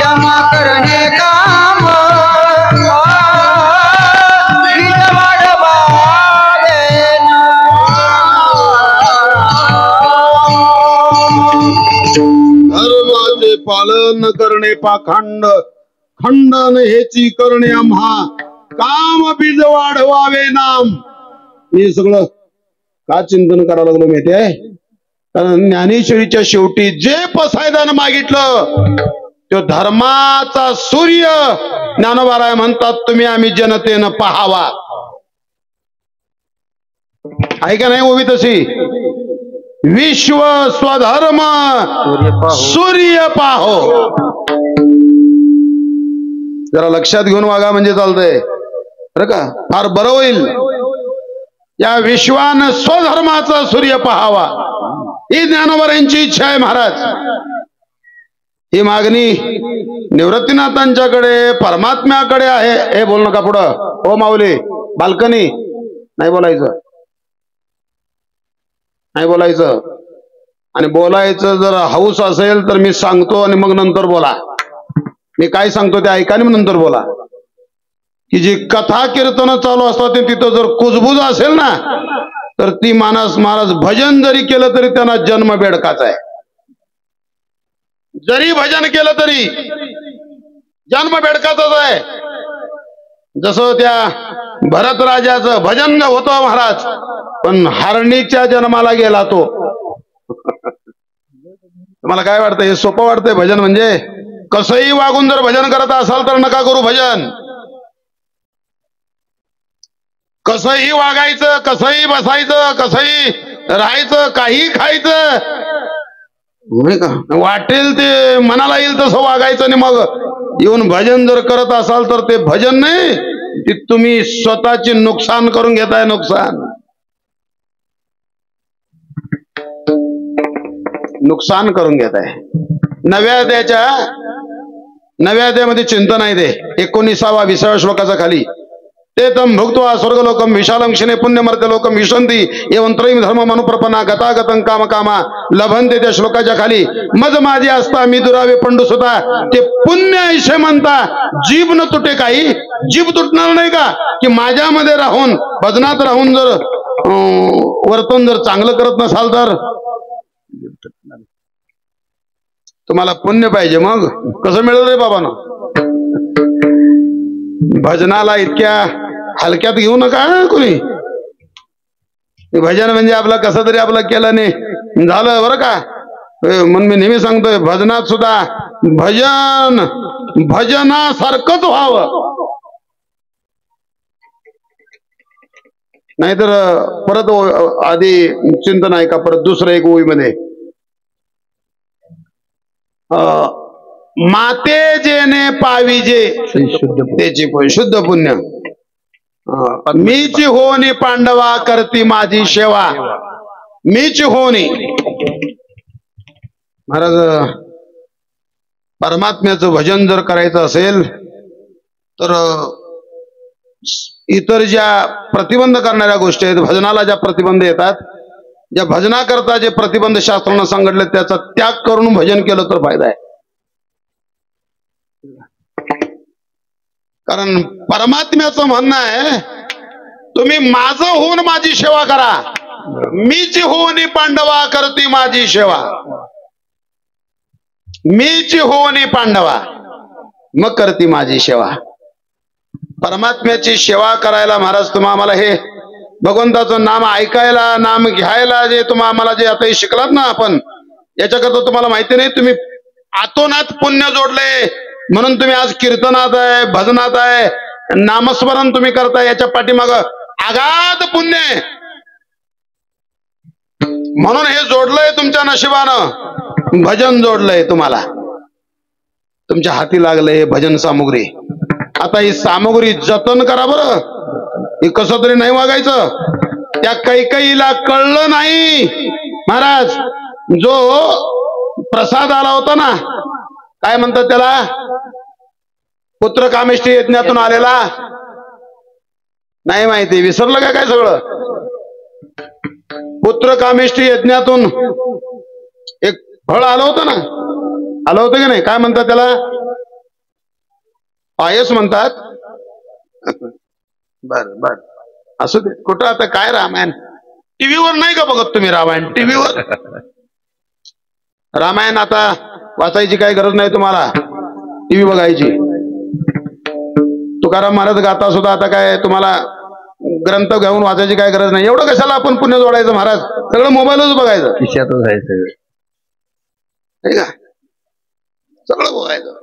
खंड करने काम पालन करणे पाखंड खंडन हेची करणे आम्हा काम बीज वाढवावे नाम. हे सगळं का चिंतन करायला लागलो माहिती आहे? कारण ज्ञानेश्वरीच्या शेवटी जे पसायदान मागितलं तो धर्माचा सूर्य ज्ञानोबाराय म्हणतात तुम्ही आम्ही जनतेनं पाहावा. आहे का नाही ओवी तशी? विश्व स्वधर्म सूर्य पाहो. जरा लक्षात घेऊन वागा म्हणजे चालतंय बरं का? फार बरं होईल. या विश्वानं स्वधर्माचा सूर्य पाहावा ही ज्ञानोबारांची इच्छा आहे महाराज. ही मागणी निवृत्तीनाथांच्याकडे परमात्म्याकडे आहे. हे बोल नका पुढं. हो माऊली बाल्कनी नाही बोलायचं, नाही बोलायचं. आणि बोलायचं जर हौस असेल तर मी सांगतो आणि मग नंतर बोला. मी काय सांगतो ते ऐका आणि मग नंतर बोला. की जी कथा कीर्तन चालू असतात तिथं जर कुजबुज असेल ना तर ती मानस महाराज भजन जरी केलं तरी त्यांना जन्म बेडकाचा आहे. जरी भजन केलं तरी जन्म बेडकाचाच आहे. जसं त्या भरत राजाचं भजन होतं महाराज, पण हरणीच्या जन्माला गेला तो. तुम्हाला काय वाटतं? हे सोपं वाटतंय भजन म्हणजे? कसंही वागून जर भजन करत असाल तर नका करू भजन. कसंही वागायचं, कसंही बसायचं, कसंही राहायचं, काही खायचं, नाही का? वाटेल ते मनाला येईल तसं वागायचं. आणि मग येऊन भजन जर करत असाल तर ते भजन नाही, ते तुम्ही स्वतःची नुकसान करून घेताय. नुकसान करून घेताय. नव्या अध्यायामध्ये चिंतन आहे ते 19व्या 20व्या श्लोकाचा खाली. ते तम भुक्त्वा स्वर्गलोकम विशालम क्षिणे पुण्यमर्त्य लोकम विशंती एवं त्रयीम धर्म मनुप्रपन्ना गतागतं काम कामा लभंते. त्या श्लोकाच्या खाली मज माझी असता मी दुरावे पंडू सुता ते पुण्य ऐशे म्हणता जीभ न तुटे. काही जीभ तुटणार नाही का? की माझ्यामध्ये राहून भजनात राहून जर वर्तन जर चांगलं करत नसाल तर तुम्हाला पुण्य पाहिजे. मग कसं मिळेल रे बाबांनो? भजनाला इतक्या हलक्यात घेऊ नका कोणी. भजन म्हणजे आपलं कसं तरी आपलं केलं नाही झालं बरं का? म्हणून मी नेहमी सांगतोय भजनात सुद्धा भजनासारखंच व्हावं. नाहीतर परत आधी चिंतन आहे का परत दुसरं एक ओळीमध्ये माते जेने पाविजे त्याची शुद्ध पुण्य. मीची होनी पांडवा करती माझी सेवा. मीची होनी महाराज परमात्म्याचं भजन जर करायचं असेल तर इतर ज्या प्रतिबंध करणाऱ्या गोष्टी आहेत, भजनाला ज्या प्रतिबंध येतात, ज्या भजनाकरता जे प्रतिबंध शास्त्रानं सांगितले त्याचा त्याग करून भजन केलं तर फायदा आहे. कारण परमात्म्याचं म्हणणं आहे तुम्ही माझं होऊन माझी सेवा करा. मीची होऊन पांडवा करती माझी सेवा. मीची होऊन पांडवा मग करती माझी सेवा. परमात्म्याची सेवा करायला महाराज तुम्हा आम्हाला हे भगवंताचं नाम ऐकायला नाम घ्यायला जे तुम्हा आम्हाला जे आता शिकलात ना आपण, याच्याकरता तुम्हाला माहिती नाही तुम्ही आतोनात पुण्य जोडले म्हणून तुम्ही आज कीर्तनात आहे, भजनात आहे, नामस्मरण तुम्ही करताय. याच्या पाठीमाग अगाध पुण्य आहे. म्हणून हे जोडलंय तुमच्या नशिबानं. भजन जोडलंय तुम्हाला, तुमच्या हाती लागलंय भजन सामुग्री. आता ही सामुग्री जतन करा बरं. हे कसं तरी नाही वागायचं. त्या कैकेयीला कळलं नाही महाराज, जो प्रसाद आला होता ना, काय म्हणतात त्याला, पुत्र कामेष्टी यज्ञातून आलेला, नाही माहिती, विसरलं का काय सगळं? पुत्र कामेष्टी यज्ञातून एक फळ आलं होतं ना, आलं होतं की नाही? काय म्हणतात त्याला? पायस म्हणतात. बर बर असू दे. कुठं आता काय रामायण टीव्हीवर नाही का बघत तुम्ही? रामायण टीव्हीवर रामायण आता वाचायची काही गरज नाही तुम्हाला, टीव्ही बघायची. तुकाराम महाराज गाता सुद्धा आता काय तुम्हाला ग्रंथ घेऊन वाचायची काय गरज नाही. एवढं कशाला आपण पुण्य जोडायचं महाराज, सगळं मोबाईलच बघायचं, खिशातच आहे सगळं, नाही का, सगळं बघायचं.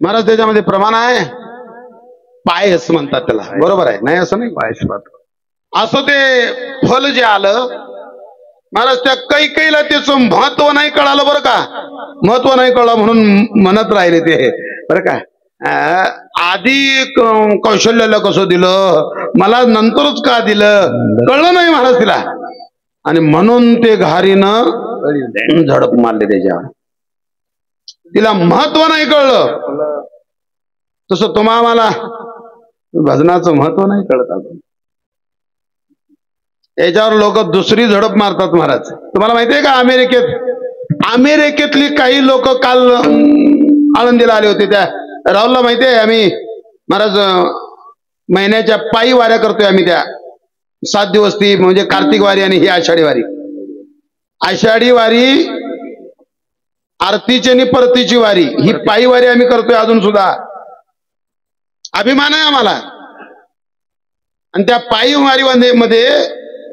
महाराज त्याच्यामध्ये प्रमाण आहे, पायस म्हणतात त्याला, बरोबर आहे, नाही असं नाही, पायस पात्र. असं ते फल जे आलं महाराज, त्या कैकेयीला त्याचं महत्व नाही कळालं बरं का, महत्व नाही कळलं म्हणून म्हणत राहिले ते बरं का. आधी कौशल्याला कसं दिलं, मला नंतरच का दिलं, कळलं नाही महाराज तिला, आणि म्हणून ते घारीनं झडप मारले त्याच्यावर, तिला महत्व नाही कळलं. तसं तुम्हा मला भजनाचं महत्व नाही कळत अजून, याच्यावर लोक दुसरी झडप मारतात महाराज. तुम्हाला माहितीये का, अमेरिकेतली काही लोक काल आळंदीला आले होते. त्या राहुलला माहितीये, आम्ही महाराज महिन्याच्या पायी वाऱ्या करतोय आम्ही, त्या 7 दिवस, ती म्हणजे कार्तिक वारी आणि ही आषाढी वारी. आषाढी वारी आरतीची आणि परतीची वारी, ही पायी वारी आम्ही करतोय अजून सुद्धा, अभिमान आहे आम्हाला. आणि त्या पायी वारी मध्ये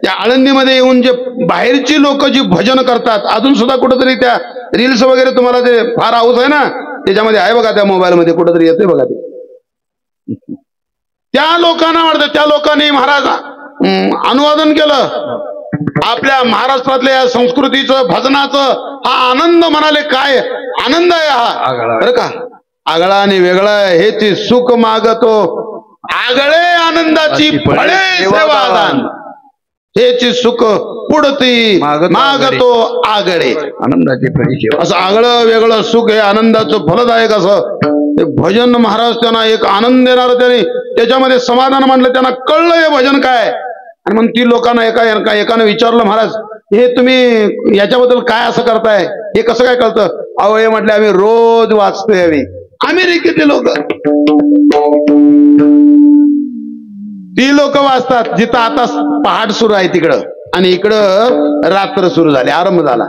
त्या आळंदीमध्ये येऊन जे बाहेरची लोक जी भजन करतात, अजून सुद्धा कुठेतरी त्या रील्स वगैरे तुम्हाला ते फार हाऊस आहे ना, त्याच्यामध्ये आहे बघा, त्या मोबाईल मध्ये कुठेतरी येते बघा ते. त्या लोकांना वाटतं, त्या लोकांनी महाराज अनुवादन केलं आपल्या महाराष्ट्रातल्या या संस्कृतीचं, भजनाचं. हा आनंद म्हणाले, काय आनंद आहे हा, बरं का, आगळा आणि वेगळा, हेची सुख मागतो आगळे, आनंदाची फळे सेवादान, हेची सुख पुढती मागतो आगळे, आनंदाची फळी. असं आगळं वेगळं सुख हे आनंदाचं फलदायक असं भजन महाराज त्यांना एक आनंद देणार, त्याने त्याच्यामध्ये समाधान मानलं, त्यांना कळलं हे भजन काय. आणि मग ती लोकांना एकाने विचारलं, महाराज हे तुम्ही याच्याबद्दल काय असं करताय, हे कसं काय कळतं. अहो हे म्हटलं, आम्ही रोज वाचतोय. आम्ही अमेरिकेतले लोक, ती लोक वाचतात जिथं आता पहाट सुरू आहे तिकडं, आणि इकडं रात्र सुरू झाली, आरंभ झाला.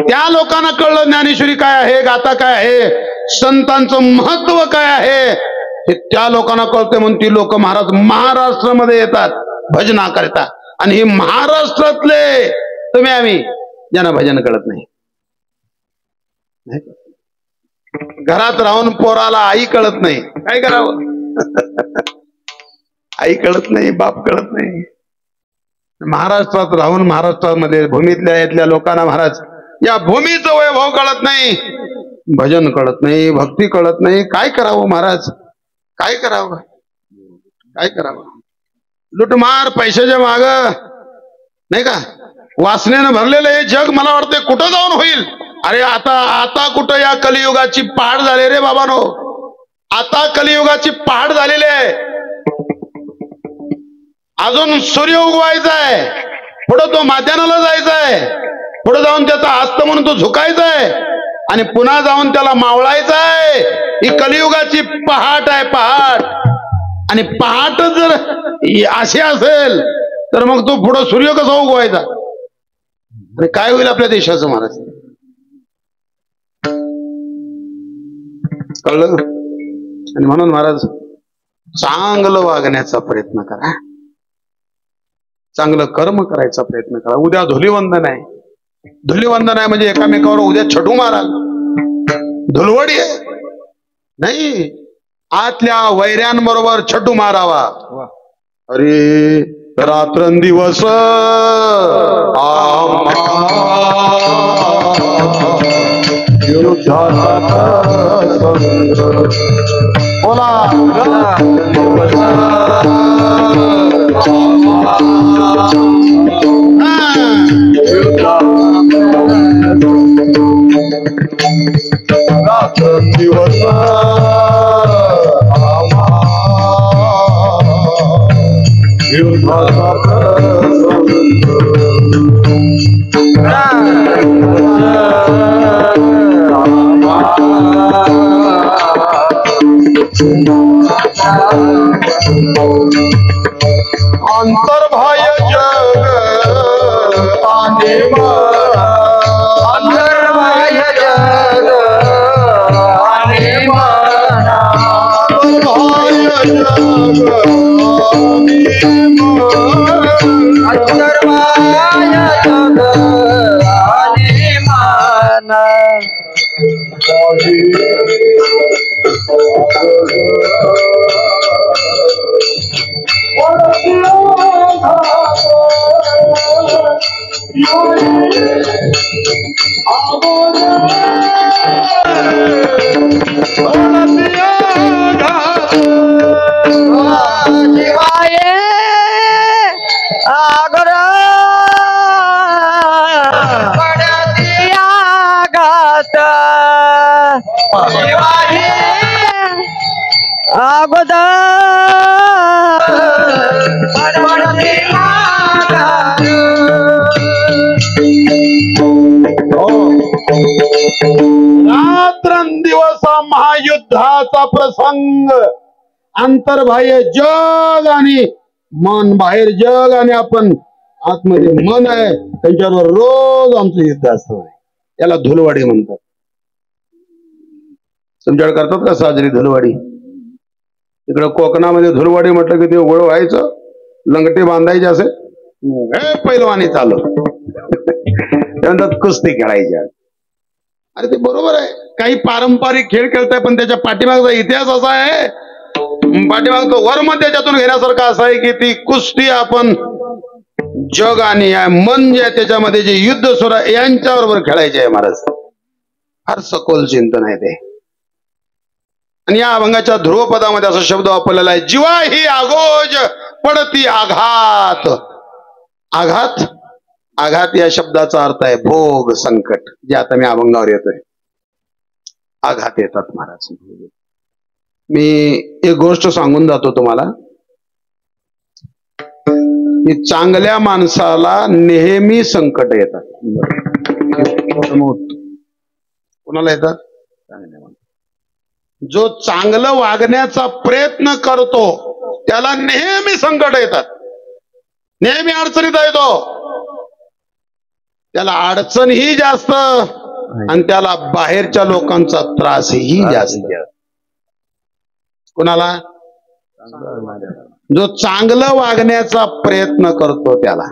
त्या लोकांना कळलं ज्ञानेश्वरी काय आहे, गाथा काय आहे, संतांचं महत्व काय आहे, हे त्या लोकांना कळते. म्हणून ती लोक महाराज महाराष्ट्रामध्ये येतात भजना करता, आणि हे महाराष्ट्रातले तुम्ही आम्ही ज्यांना भजन कळत नाही. घरात राहून पोराला आई कळत नाही, काय करावं, आई कळत नाही, बाप कळत नाही. महाराष्ट्रात राहून महाराष्ट्रामध्ये भूमीतल्या यातल्या लोकांना महाराज या भूमीचं वैभव कळत नाही, भजन कळत नाही, भक्ती कळत नाही. काय करावं महाराज, काय करावं, काय करावं. लुटमार पैशाच्या माग, नाही का, वासनेनं भरलेलं हे जग मला वाटतं कुठं जाऊन होईल. अरे आता कुठं या कलियुगाची पहाड झाली रे बाबानो, आता कलियुगाची पहाड झालेली आहे. अजून सूर्य उगवायचा आहे, पुढं तो माध्यानाला जायचा आहे, पुढे जाऊन त्याचा हस्त म्हणून तो झुकायचा आहे, आणि पुन्हा जाऊन त्याला मावळायचा आहे. ही कलियुगाची पहाट आहे, पहाट. आणि पहाट जर अशी असेल तर मग तो पुढं सूर्य कसा उगवायचा, आणि काय होईल आपल्या देशाचं महाराज, कळलं. आणि म्हणून महाराज चांगलं वागण्याचा प्रयत्न करा, चांगलं कर्म करायचा प्रयत्न करा. उद्या धुलीवंदन आहे, धुलीवंदन आहे म्हणजे एकामेकावर उद्या छटू माराल, धुलवडी आहे नाही, आतल्या वैऱ्यांबरोबर छटू मारावा. अरे रात्रंदिवस बोला दिवस अंतर्भाय जग अथर्वाय जग आणि मना अथर्वाय जग आणि मना शिवाय आगर पडतिया गात शिवाय अगोदर पडतिया गात रात्रंदिवस महायुद्धाचा प्रसंग अंतर्बाह्य जग आणि मन बाहेर जग आणि आपण आतमध्ये मन आहे त्यांच्यावर रोज आमचं युद्ध असतं याला धुलवाडी म्हणतात. तुमच्याकडे करतात का साजरी धुलवाडी? तिकडं कोकणामध्ये धुलवाडी म्हटलं की ते गोळ व्हायचं लंगटे बांधायचे असे पैलवानी चालू त्यानंतर कुस्ती खेळायच्या. अरे ते बरोबर आहे काही पारंपरिक खेळ खेळताय पण त्याच्या पाठीमागचा इतिहास असा आहे पाठीमागचा वर्म त्याच्यातून घेण्यासारखा असा आहे की ती कुस्ती आपण जग आणि मन जे आहे त्याच्यामध्ये जे युद्ध सुरू आहे यांच्याबरोबर खेळायचे आहे महाराज. फार सखोल चिंतन आहे ते. आणि या अभंगाच्या ध्रुवपदामध्ये असा शब्द वापरलेला आहे जीवा ही आगोज पडती आघात. आघात आघात या शब्दाचा अर्थ आहे भोग संकट जे आता मी अभंगावर येतोय. आघात येतात महाराज. मी एक गोष्ट सांगून जातो तुम्हाला की चांगल्या माणसाला नेहमी संकट येतात. कोणाला येतात? चांगल्या माणसाला. जो चांगलं वागण्याचा प्रयत्न करतो त्याला नेहमी संकट येतात. नेहमी अडचणीत येतो. त्याला अडचण ही जास्त आणि त्याला बाहेरच्या लोकांचा त्रासही जास्त. कुणाला? जो चांगलं वागण्याचा प्रयत्न करतो त्याला.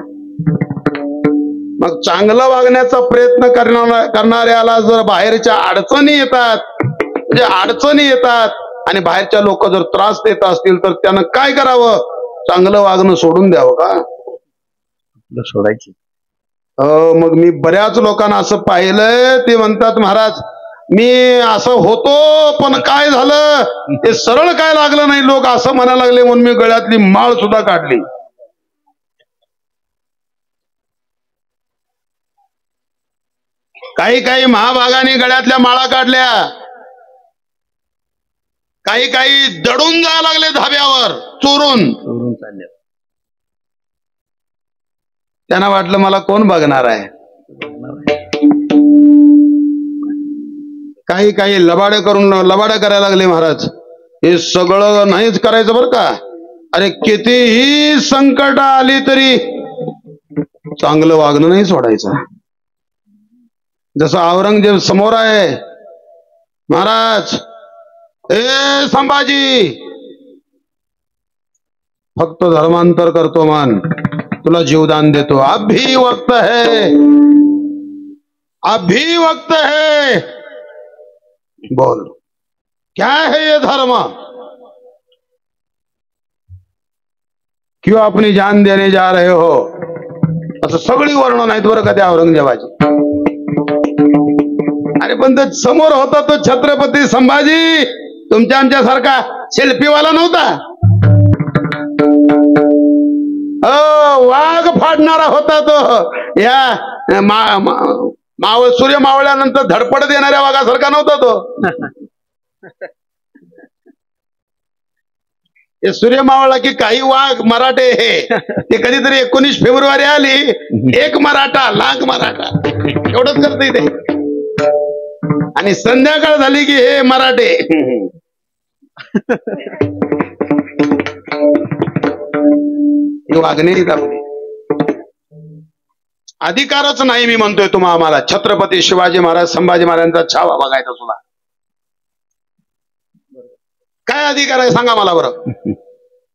मग चांगलं वागण्याचा प्रयत्न करणाऱ्याला जर बाहेरच्या अडचणी येतात म्हणजे अडचणी येतात आणि बाहेरच्या लोक जर त्रास देत असतील तर त्यानं काय करावं? चांगलं वागणं सोडून द्यावं का? सोडायची. मग मी बऱ्याच लोकांना असं पाहिलंय ते म्हणतात महाराज मी असं होतो पण काय झालं ते सरळ काय लागलं नाही. लोक असं म्हणायला लागले म्हणून मी गळ्यातली माळ सुद्धा काढली. काही काही महाभागाने गळ्यातल्या माळा काढल्या. काही काही दडून जायला लागले धाब्यावर चोरून चालले. त्यांना वाटलं मला कोण बघणार आहे. काही काही लबाडे करायला लागले महाराज. हे सगळं नाहीच करायचं बरं का. अरे कितीही संकट आली तरी चांगलं वागणं नाही सोडायचं. जसं औरंगजेब समोर आहे महाराज ए संभाजी फक्त धर्मांतर करतो मान तुला जीवदान देतो. अभी वक्त है अभी वक्त है. बोल क्या है ये धर्म? क्यों अपनी जान देने जा रहे हो? असं सगळी वर्णन आहेत बरं का त्या औरंगजेबाची. अरे पण तो समोर होता तो छत्रपती संभाजी तुमच्या आमच्यासारखा सेल्फीवाला नव्हता. वाघ फाडणारा होता तो. या मावळ सूर्य मावळल्यानंतर धडपड देणाऱ्या वाघासारखा नव्हता तो. हे सूर्य मावळला की काही वाघ मराठे हे ते कधीतरी 19 फेब्रुवारी आली एक मराठा लाख मराठा एवढंच करते ते. आणि संध्याकाळ झाली की हे मराठे. वागणे आपली अधिकारच नाही मी म्हणतोय तुम्हा आम्हाला छत्रपती शिवाजी महाराज संभाजी महाराजांचा छावा बघायचा तुला काय अधिकार आहे सांगा मला बरं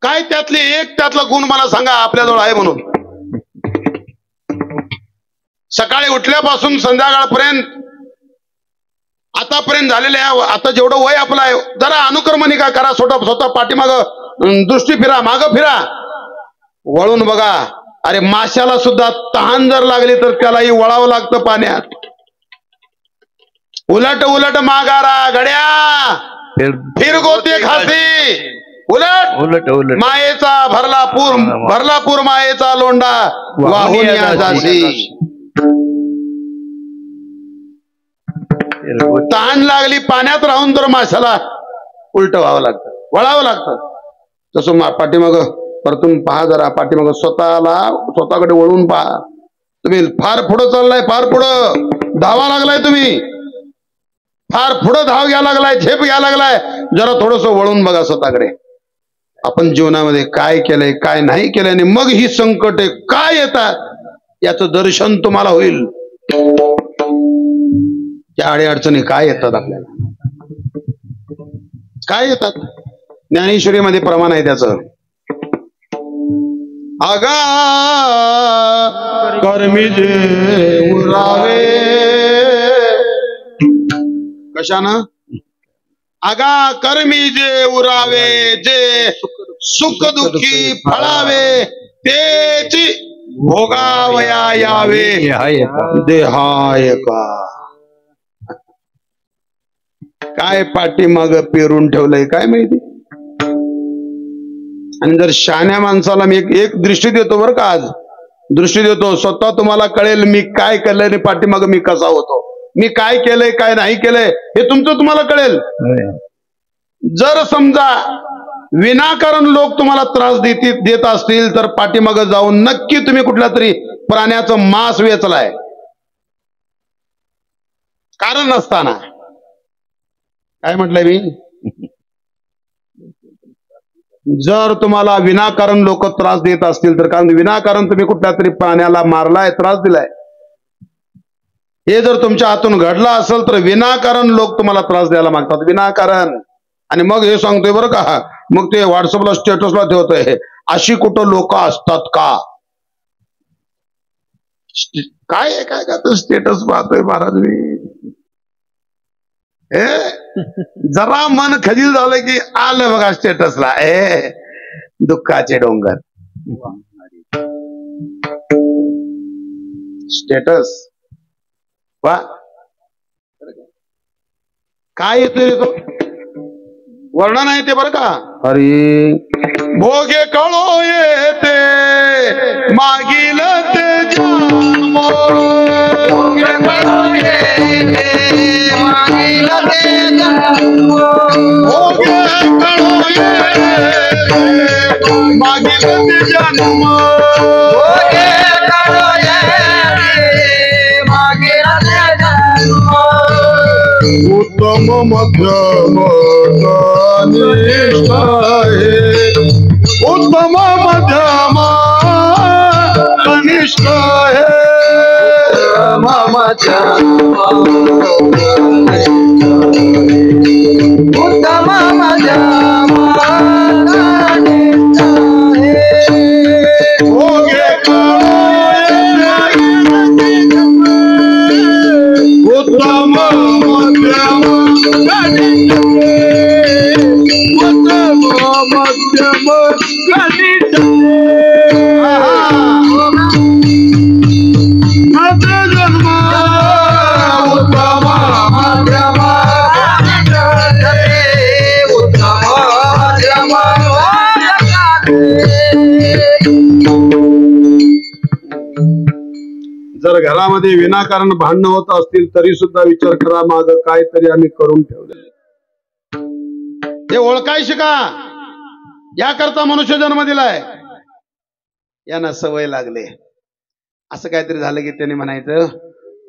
काय त्यातला गुण मला सांगा आपल्याजवळ आहे म्हणून सकाळी उठल्यापासून संध्याकाळपर्यंत आतापर्यंत झालेले आता जेवढं वय आपलं आहे जरा अनुक्रमणिका करा स्वतः पाठीमाग दृष्टी फिरा माग फिरा वळून बघा अरे माशाला सुद्धा तहान जर लागली तर त्यालाही वळावं लागतं पाण्यात उलट उलट मागारा गड्या फिरगोते खासी उलट उलट उलट मायेचा भरलापूर मायेचा लोंडा वाहून या जाशी तहान लागली पाण्यात राहून तर माशाला उलट व्हावं लागतं वळावं लागतं तसं पाठीमाग परतून पहा जरा पाठीमाग स्वतःकडे वळून पहा तुम्ही फार पुढं चाललाय फार पुढं धावा लागलाय तुम्ही फार पुढं धाव घ्या लागलाय झेप घ्या लागलाय जरा थोडस वळून बघा स्वतःकडे आपण जीवनामध्ये काय केलंय काय नाही केलंय आणि मग ही संकटे काय येतात याचं दर्शन तुम्हाला होईल त्या अडीअडचणी काय येतात आपल्याला काय येतात ज्ञानेश्वरीमध्ये प्रमाण आहे त्याचं आगा कर्मी जे उरावे कशानं आगा कर्मी जे उरावे जे सुख दुःखी फळावे तेची भोगावया यावे देहाय का काय पाठीमाग पेरून ठेवलंय काय माहिती आणि जर शहाण्या माणसाला मी एक दृष्टी देतो बरं का आज दृष्टी देतो स्वतः तुम्हाला कळेल मी काय केलंय आणि पाठीमाग मी कसा होतो मी काय केलंय काय नाही केलंय हे तुमचं तुम्हाला कळेल जर समजा विनाकारण लोक तुम्हाला त्रास देत असतील तर पाठीमाग जाऊन नक्की तुम्ही कुठल्या तरी प्राण्याचं मांस वेचलाय कारण नसताना काय म्हटलंय मी जर तुम्हाला विनाकारण लोक त्रास देत असतील तर कारण विनाकारण तुम्ही कुठल्या तरी प्राण्याला मारलाय त्रास दिलाय हे जर तुमच्या हातून घडलं असेल तर विनाकारण लोक तुम्हाला त्रास द्यायला मागतात विनाकारण आणि मग हे सांगतोय बरं का मग ते व्हॉट्सअपला स्टेटसला ठेवतोय अशी कुठं लोक असतात का काय काय का स्टेटस पाहतोय महाराज मी जरा मन खजील झालं की आलं बघा स्टेटसला दुःखाचे डोंगर स्टेटस वा काय येतोय रे तो वर्णन आहे ते बरं का अरे भोगे कळो येते मागील ते जन्म भोगे कळो येते मागील ते जन्म भोगे कळो येते मागील ते जन्म भोगे कळो येते मागील ते जन्म उत्तम मध्यम कनिष्ठ आहे उत्तम मध्यम कनिष्ठ आहे उत्तम मध्यम भोगे उत्तम मध्यम जर घरामध्ये विनाकारण भांडणं होत असतील तरी सुद्धा विचार करा माग काहीतरी आम्ही करून ठेवले हे ओळखाय शिका याकरता मनुष्य जन्म दिलाय यांना सवय लागले असं काहीतरी झालं की त्याने म्हणायचं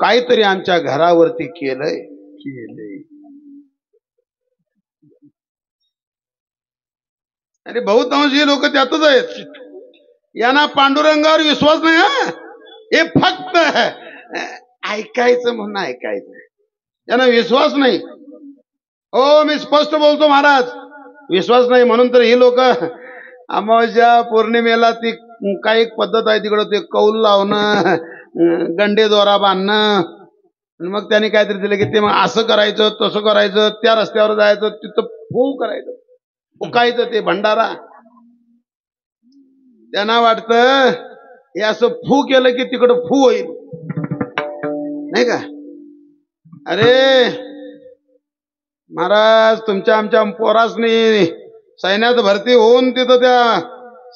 काहीतरी आमच्या घरावरती केलंय अरे बहुतांशी लोक त्यातच आहेत यांना पांडुरंगावर विश्वास नाही हा हे फक्त ऐकायचं म्हणून ऐकायचं, त्यांना विश्वास नाही. हो, मी स्पष्ट बोलतो महाराज, विश्वास नाही म्हणून तर ही लोक अमावस्या पौर्णिमेला ती काही एक पद्धत आहे तिकडं, ते कौल लावणं, गंडे दोरा बांधणं, मग त्यांनी काहीतरी दिलं की ते मग असं करायचं तसं करायचं, त्या रस्त्यावर जायचं, तिथं फू करायचं, फुकायचं ते भंडारा. त्यांना वाटतं हे असं फू केलं की तिकडं फू होईल, नाही का? अरे महाराज, तुमच्या आमच्या पोरासनी सैन्यात भरती होऊन तिथं त्या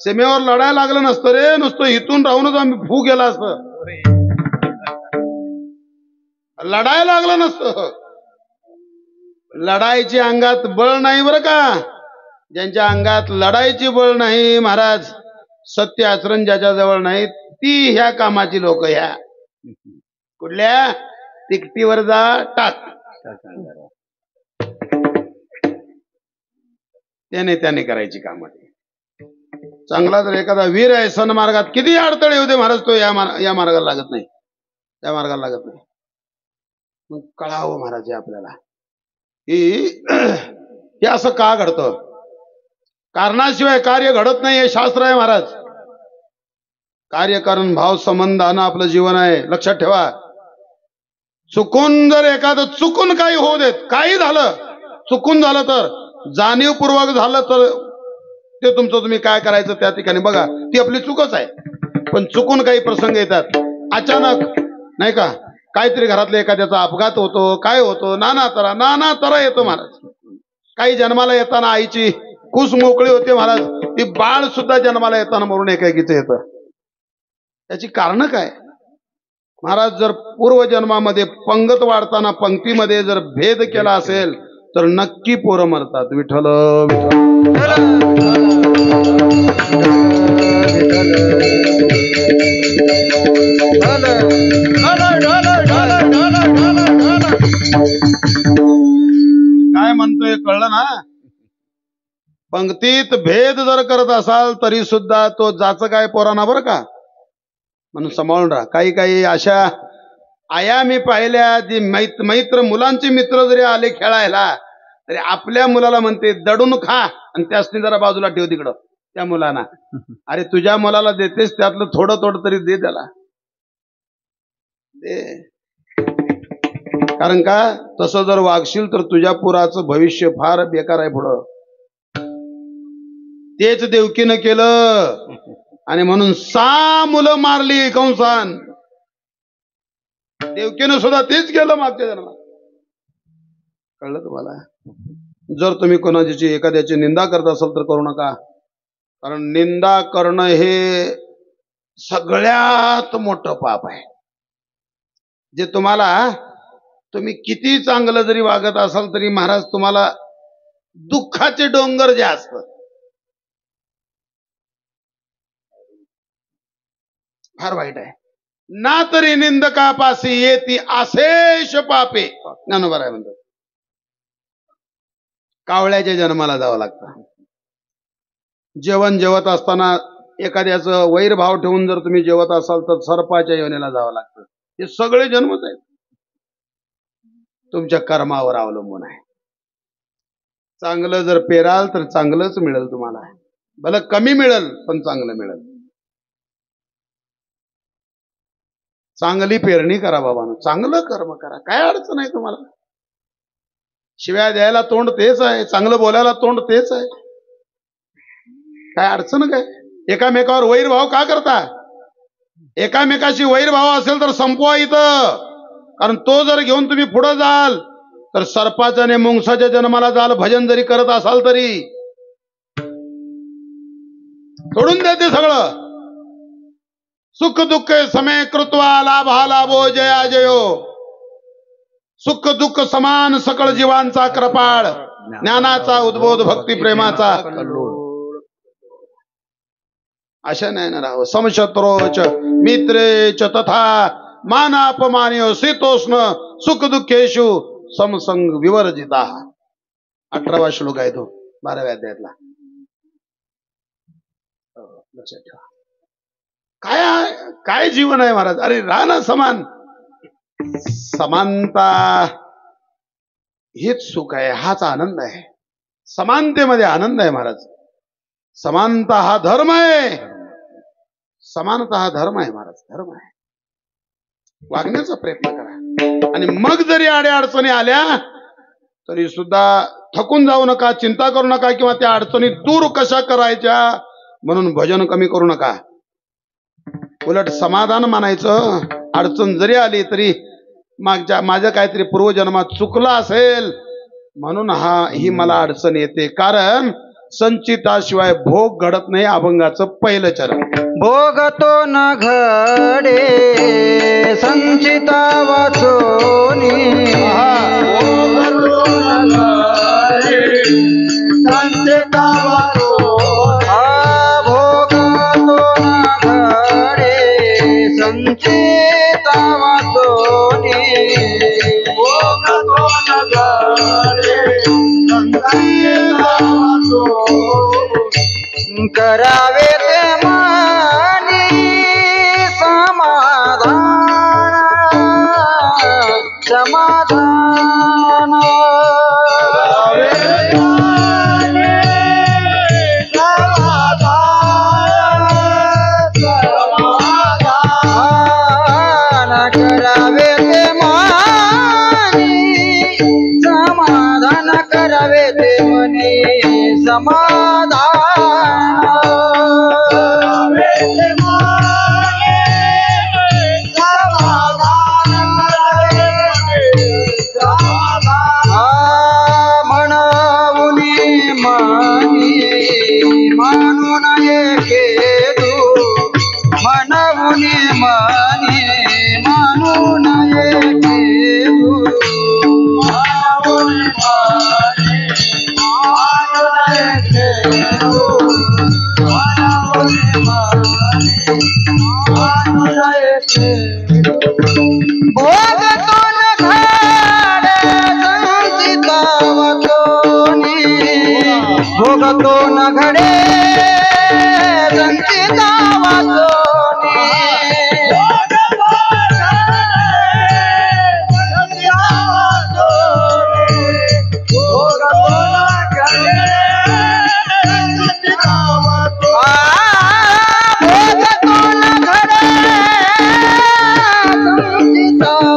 सीमेवर लढायला लागलं नसतं रे, नुसतं इथून राहूनच आम्ही फू केला असतं, लढायला लागलं नसतं. लढायची अंगात बळ नाही बरं का, ज्यांच्या अंगात लढायची बळ नाही महाराज, सत्य आचरण ज्याच्या जवळ नाही, ती ह्या कामाची लोक. ह्या कुठल्या तिकटीवर जा टाक, त्याने करायची काम. चांगला जर एखादा वीर आहे सन्मार्गात, किती अडथळे होते महाराज, तो या मार्गाला लागत नाही, त्या मार्गाला लागत नाही. मग कळावं महाराज आपल्याला हे असं का घडतं, कारणाशिवाय कार्य घडत नाही, हे शास्त्र आहे महाराज. कार्यकारण भाव संबंधानं आपलं जीवन आहे, लक्षात ठेवा. चुकून जर एखादं चुकून काही होऊ देत, काही झालं, चुकून झालं तर, जाणीवपूर्वक झालं तर ते तुमचं तुम्ही काय करायचं त्या ठिकाणी बघा, ती आपली चूकच आहे. पण चुकून काही प्रसंग येतात अचानक, नाही का, काहीतरी घरातल्या एखाद्याचा अपघात होतो, काय होतो, नाना तरा येतो महाराज. काही जन्माला येताना आईची कुस मोकळी होते महाराज, ती बाळ सुद्धा जन्माला येताना मरून एकाएकीचं येतं. त्याची कारण काय महाराज? जर पूर्वजन्मामध्ये पंगत वाढताना पंक्तीमध्ये जर भेद केला असेल तर नक्की पोरं मरतात. विठ्ठल काय म्हणतोय कळलं ना? पंक्तीत भेद जर करत असाल तरी सुद्धा तो जाचं काय पोरांना बरं का, म्हणून सांभाळून राहा. काही काही अशा आया मी पाहिल्या, जी मैत्र मुलांचे मित्र जरी आले खेळायला तरी आपल्या मुलाला म्हणते दडून खा, आणि त्यासनी जरा बाजूला ठेव तिकडं त्या मुलांना. अरे तुझ्या मुलाला देतेस त्यातलं थोडं तरी दे त्याला, दे. कारण का तसं जर वागशील तर तुझ्या पुराचं भविष्य फार बेकार आहे पुढं. तेच देवकीनं केलं आणि म्हणून 6 मुलं मारली कंसान. देवकीनं सुद्धा तेच केलं मागच्या जन्मात. कळलं तुम्हाला? जर तुम्ही कोणाची एखाद्याची निंदा करत असाल तर करू नका, कारण निंदा करणं हे सगळ्यात मोठं पाप आहे. जे तुम्ही किती चांगलं जरी वागत असाल तरी महाराज तुम्हाला दुःखाचे डोंगर जे असतात फार वाईट आहे. ना तरी निंदकापासी येती अशेष पापे, ज्ञानोबा राय म्हणतात. कावळ्याच्या जन्माला जावं लागतं. जेवण जेवत असताना एखाद्याचं वैरभाव ठेवून जर तुम्ही जेवत असाल तर सर्पाच्या योनीला जावं लागतं. हे सगळे जन्मच आहेत, तुमच्या कर्मावर अवलंबून आहे. चांगलं जर पेराल तर चांगलंच मिळेल तुम्हाला, भलं कमी मिळेल पण चांगलं मिळेल. चांगली पेरणी करा बाबांनो, चांगलं कर्म करा, काय अडचण आहे तुम्हाला? शिव्या द्यायला तोंड तेच आहे, चांगलं बोलायला तोंड तेच आहे, काय अडचण काय? एकामेकावर वैरभाव का करता? एकामेकाशी वैरभाव असेल तर संपवा इथं. कारण तो जर घेऊन तुम्ही पुढे जाल तर सर्पाच्या आणि मुंगसाच्या जन्माला जाल, भजन जरी करत असाल तरी. सोडून देते सगळं. सुख दुःख समय कृत्वा लाभा लाभो जया जयो. सुख दुःख समान सकळ जीवांचा कृपाळ, ज्ञानाचा उद्बोध भक्ती प्रेमाचा कल्लोळ. अशा नाही ना राहावं. समशत्रोच मित्रेच तथा मानापमान्यो शीतोष्ण सुख दुःखेषु समसंग विवर्जिता. 18वा श्लोक आहे तो 12व्या अध्यायातला. लक्षात ठेवा. काय जीवन आहे महाराज. अरे राहणं समान, समानता हेच सुख आहे, हाच आनंद आहे. समानतेमध्ये आनंद आहे महाराज. समानता हा धर्म आहे, समानता हा धर्म आहे महाराज, धर्म आहे. वागण्याचा प्रयत्न करा. आणि मग जरी आड्या अडचणी आल्या तरी सुद्धा थकून जाऊ नका, चिंता करू नका, किंवा त्या अडचणी दूर कशा करायच्या म्हणून भजन कमी करू नका. उलट समाधान मानायचं. अडचण जरी आली तरी माझं काहीतरी पूर्वजन्मात चुकलं असेल म्हणून ही मला अडचण येते. कारण संचिताशिवाय भोग घडत नाही. अभंगाचं पहिलं चरण. भोगतो न घडे संचिता वाचोनी, भोगतो न घडे संचिता वाचोनी, भोगतो न घडे संचिता वाचोनी, भोगतो न घडे संचिता वाचोनी, करावे ते मनी समाधान, समाधान, करावे ते मनी समाधान, करावे ते मनी समाधान, भोगतो न घडे संचिता वाचोनी, भोगतो न घडे संचिता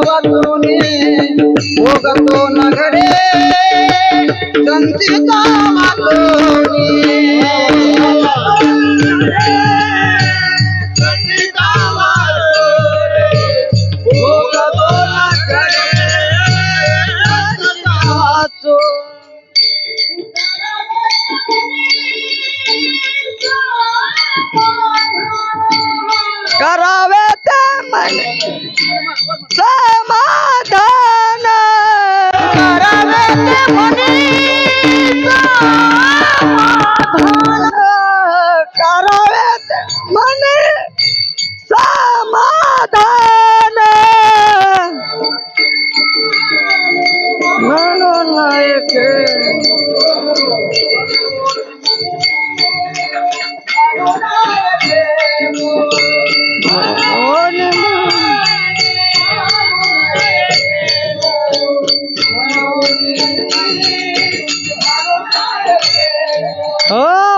वाचोनी, भोगतो न घडे संचिता वाचोनी, संचिता वाचोनी, भोगतो न घडे संचिता वाचोनी. करावे ते मनी समाधान, करावे ते मनी समाधान, करावे ते मनी समाधान, म्हणून एक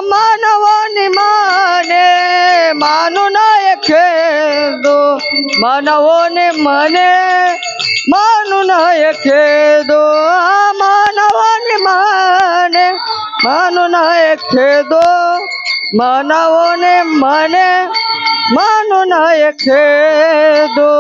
मानवनी माने मानून खेदो, मानवने मने मानून खेदो, मानवनी माने मानून खेदो, मानवने मने मानून खेदो.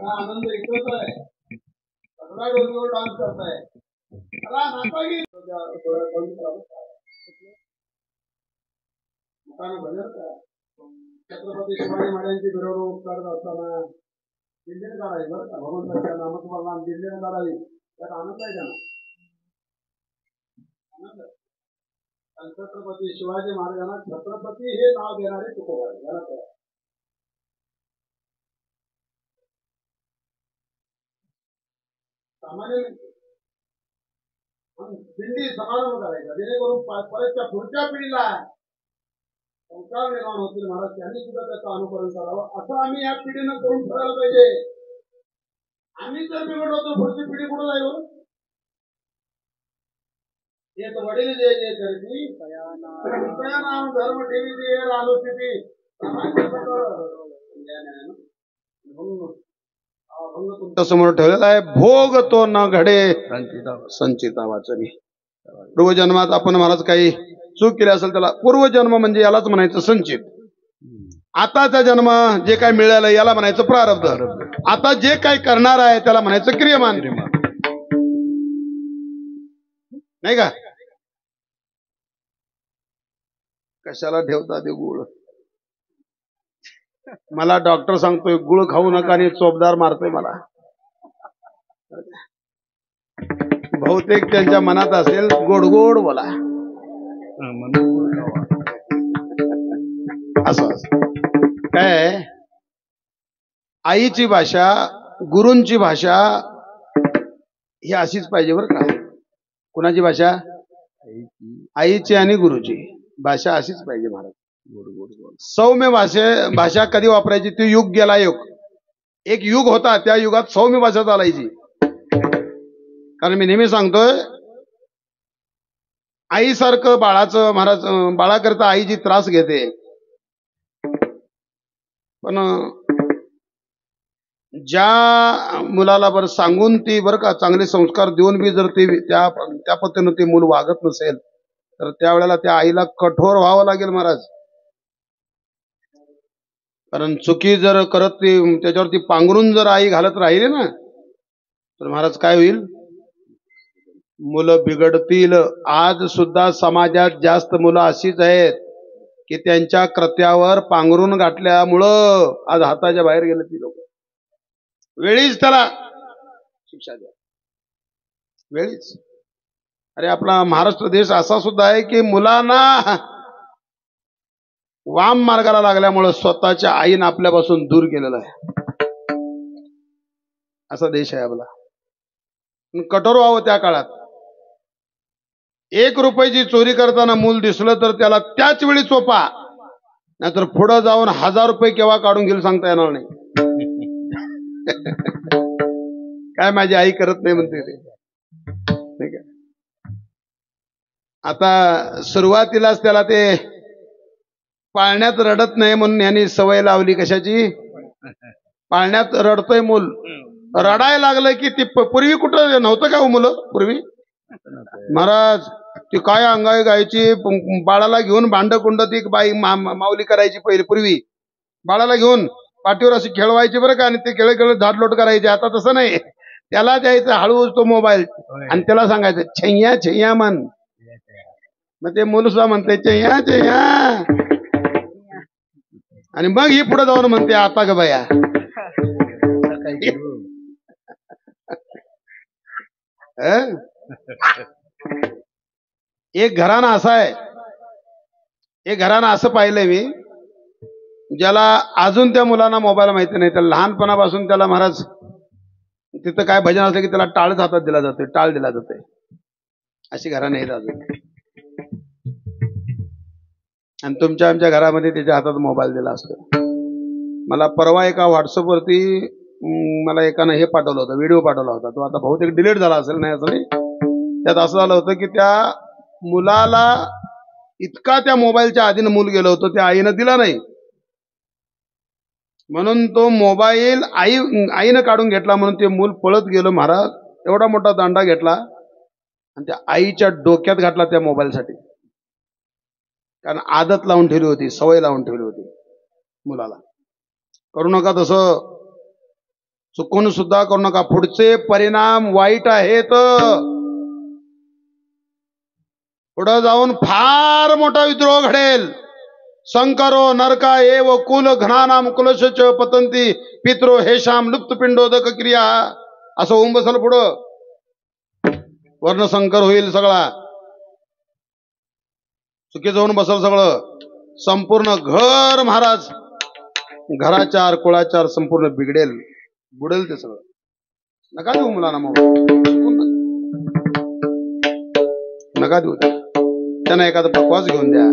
आनंद इकडच आहे. सगळा डोंगरावर डान्स करताय. मला नाचागी छत्रपती शिवाजी महाराजांची मिरवणूक करत असताना दिल्लीने काढावी बरं का, भगवंताच्या नामाचं नाम दिल्लीने काढावी. त्यात आनंद आहे का ना? आनंद. आणि छत्रपती शिवाजी महाराजांना छत्रपती हे नाव देणारे तुकोबा याला कळा. सामान्य दिंडी समारंभ करायचा जेणेकरून परतच्या पुढच्या पिढीला संस्कार निर्माण होतील. महाराज त्यांनी सुद्धा त्याचं अनुकरण करावं असं आम्ही या पिढीनं करून ठेवायला पाहिजे. आम्ही जर बिघडलो तर पुढची पिढी कुठं जाईल? एक वडील जे जे करती नाम धर्म ठेवी दे अनुस्थिती समोर ठेवलेला आहे. भोग तो न घडे संचिता वाचनी. पूर्वजन्मात आपण महाराज काही चूक केली असेल त्याला पूर्वजन्म म्हणजे यालाच म्हणायचं संचित. आताचा जन्म जे काय मिळालं याला म्हणायचं प्रारब्ध. आता जे काय करणार आहे त्याला म्हणायचं क्रियमान. नाही का? कशाला ठेवता ते गुळ? मला डॉक्टर सांगतोय गुळ खाऊ नका आणि चोपदार मारतोय मला. बहुतेक त्यांच्या मनात असेल गोड गोड बोला असं काय. आईची भाषा गुरूंची भाषा ही अशीच पाहिजे बरं का. कुणाची भाषा? आईची आणि गुरुची भाषा अशीच पाहिजे महाराज. सौम्य भाषा कधी वापरायची? ती युग गेला युग. एक युग होता त्या युगात सौम्य भाषा चालायची. कारण मी नेहमी सांगतोय आईसारखं बाळाचं महाराज बाळाकरता आई जी त्रास घेते पण ज्या मुलाला बरं सांगून ती बरं का चांगले संस्कार देऊन बी जर ते त्या पद्धतीनं ते मूल वागत नसेल तर त्यावेळेला त्या आईला कठोर व्हावं लागेल महाराज. कारण चुकी जर करत ती त्याच्यावरती पांघरून जर आई घालत राहिली ना तर महाराज काय होईल? मुलं बिघडतील. आज सुद्धा समाजात जास्त मुलं अशीच आहेत की त्यांच्या कृत्यावर पांघरून गाठल्यामुळं आज हाताच्या बाहेर गेले ती लोक. वेळीच त्याला शिक्षा द्या, वेळीच. अरे आपला महाराष्ट्र देश असा सुद्धा आहे की मुलांना वाम मार्गाला लागल्यामुळं स्वतःच्या आईनं आपल्यापासून दूर केलेला आहे. असा देश आहे आपला. कठोर व्हावं त्या काळात. ₹1 चोरी करताना मूल दिसलं तर त्याला त्याच वेळी चोपा, नाहीतर पुढं जाऊन ₹1000 केव्हा काढून घेईल सांगता येणार नाही. काय माझी आई करत नाही म्हणते ते. ठीक आहे. आता सुरुवातीलाच त्याला ते पाळण्यात रडत नाही म्हणून यांनी सवय लावली कशाची. पाळण्यात रडतोय मूल, रडायला लागलं की ती पूर्वी कुठं नव्हतं का हो मुलं पूर्वी. महाराज ती काय अंगाई गायची, बाळाला घेऊन भांडकुंड ती बाई माऊली करायची पहिले पूर्वी. बाळाला घेऊन पाठीवर अशी खेळवायची बरं का, आणि ते खेळ खेळ झाडलोट करायचे. आता तसं नाही, त्याला द्यायचं हळूच तो मोबाईल आणि त्याला सांगायचं छैया छैया मन. मग ते मुलं सुद्धा म्हणते छैया छैया, आणि मग ही पुढे जाऊन म्हणते आता ग बाया. एक घराणं असं आहे, एक घराणं असं पाहिलंय मी, ज्याला अजून त्या मुलांना मोबाईल माहिती नाही. त्याला लहानपणापासून त्याला महाराज तिथं काय भजन असलं की त्याला टाळच हातात दिला जातोय, टाळ दिला जातोय. अशी घराणं आहेत अजून. आणि तुमच्या आमच्या घरामध्ये त्याच्या हातात मोबाईल दिला असतो. मला परवा एका व्हॉट्सअपवरती मला एकानं हे पाठवलं होतं, व्हिडिओ पाठवला होता. तो आता बहुतेक डिलीट झाला असेल, नाही असं नाही. त्यात असं झालं होतं की त्या मुलाला इतका त्या मोबाईलच्या आधीनं मूल गेलं होतं, त्या आईनं दिला नाही म्हणून तो मोबाईल आईनं काढून घेतला, म्हणून ते मूल पळत गेलं. महाराज एवढा मोठा दांडा घेतला आणि त्या आईच्या डोक्यात घातला त्या मोबाईलसाठी. कारण आदत लावून ठेवली होती, सवय लावून ठेवली होती मुलाला. करू नका तसं, चुकून सुद्धा करू नका. पुढचे परिणाम वाईट आहेत. पुढे जाऊन फार मोठा विद्रोह घडेल. संकरो नरका एव कुल घनानाम कुलशच पतंती पित्रो हेशाम लुप्त पिंडोदक क्रिया, असं होऊन बसल. पुढं वर्णसंकर होईल सगळा, चुकीचं होऊन बसल सगळं. संपूर्ण घर महाराज, घराचार कुळाचार संपूर्ण बिघडेल, बुडेल ते सगळं. नका देऊ मुलांना मोबाईल, नका देऊ. त्यांना एखादा पकवास घेऊन द्या,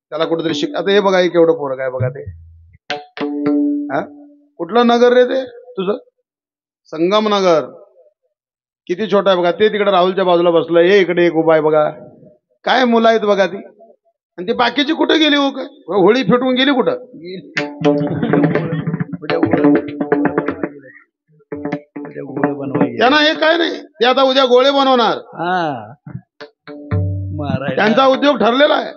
त्याला कुठेतरी शिक. आता हे बघा, हे केवढं पोरं काय बघा ते. कुठलं नगर रे ते तुझं? संगमनगर. किती छोटा आहे बघा ते. तिकडे राहुलच्या बाजूला बसलं, हे इकडे एक उभा आहे बघा. काय मुलं आहेत बघा ती. आणि ती बाकीची कुठे गेली हो? काय होळी फिटवून गेली कुठं? त्यांना हे काय नाही, ते आता उद्या गोळे बनवणार. त्यांचा उद्योग ठरलेला आहे.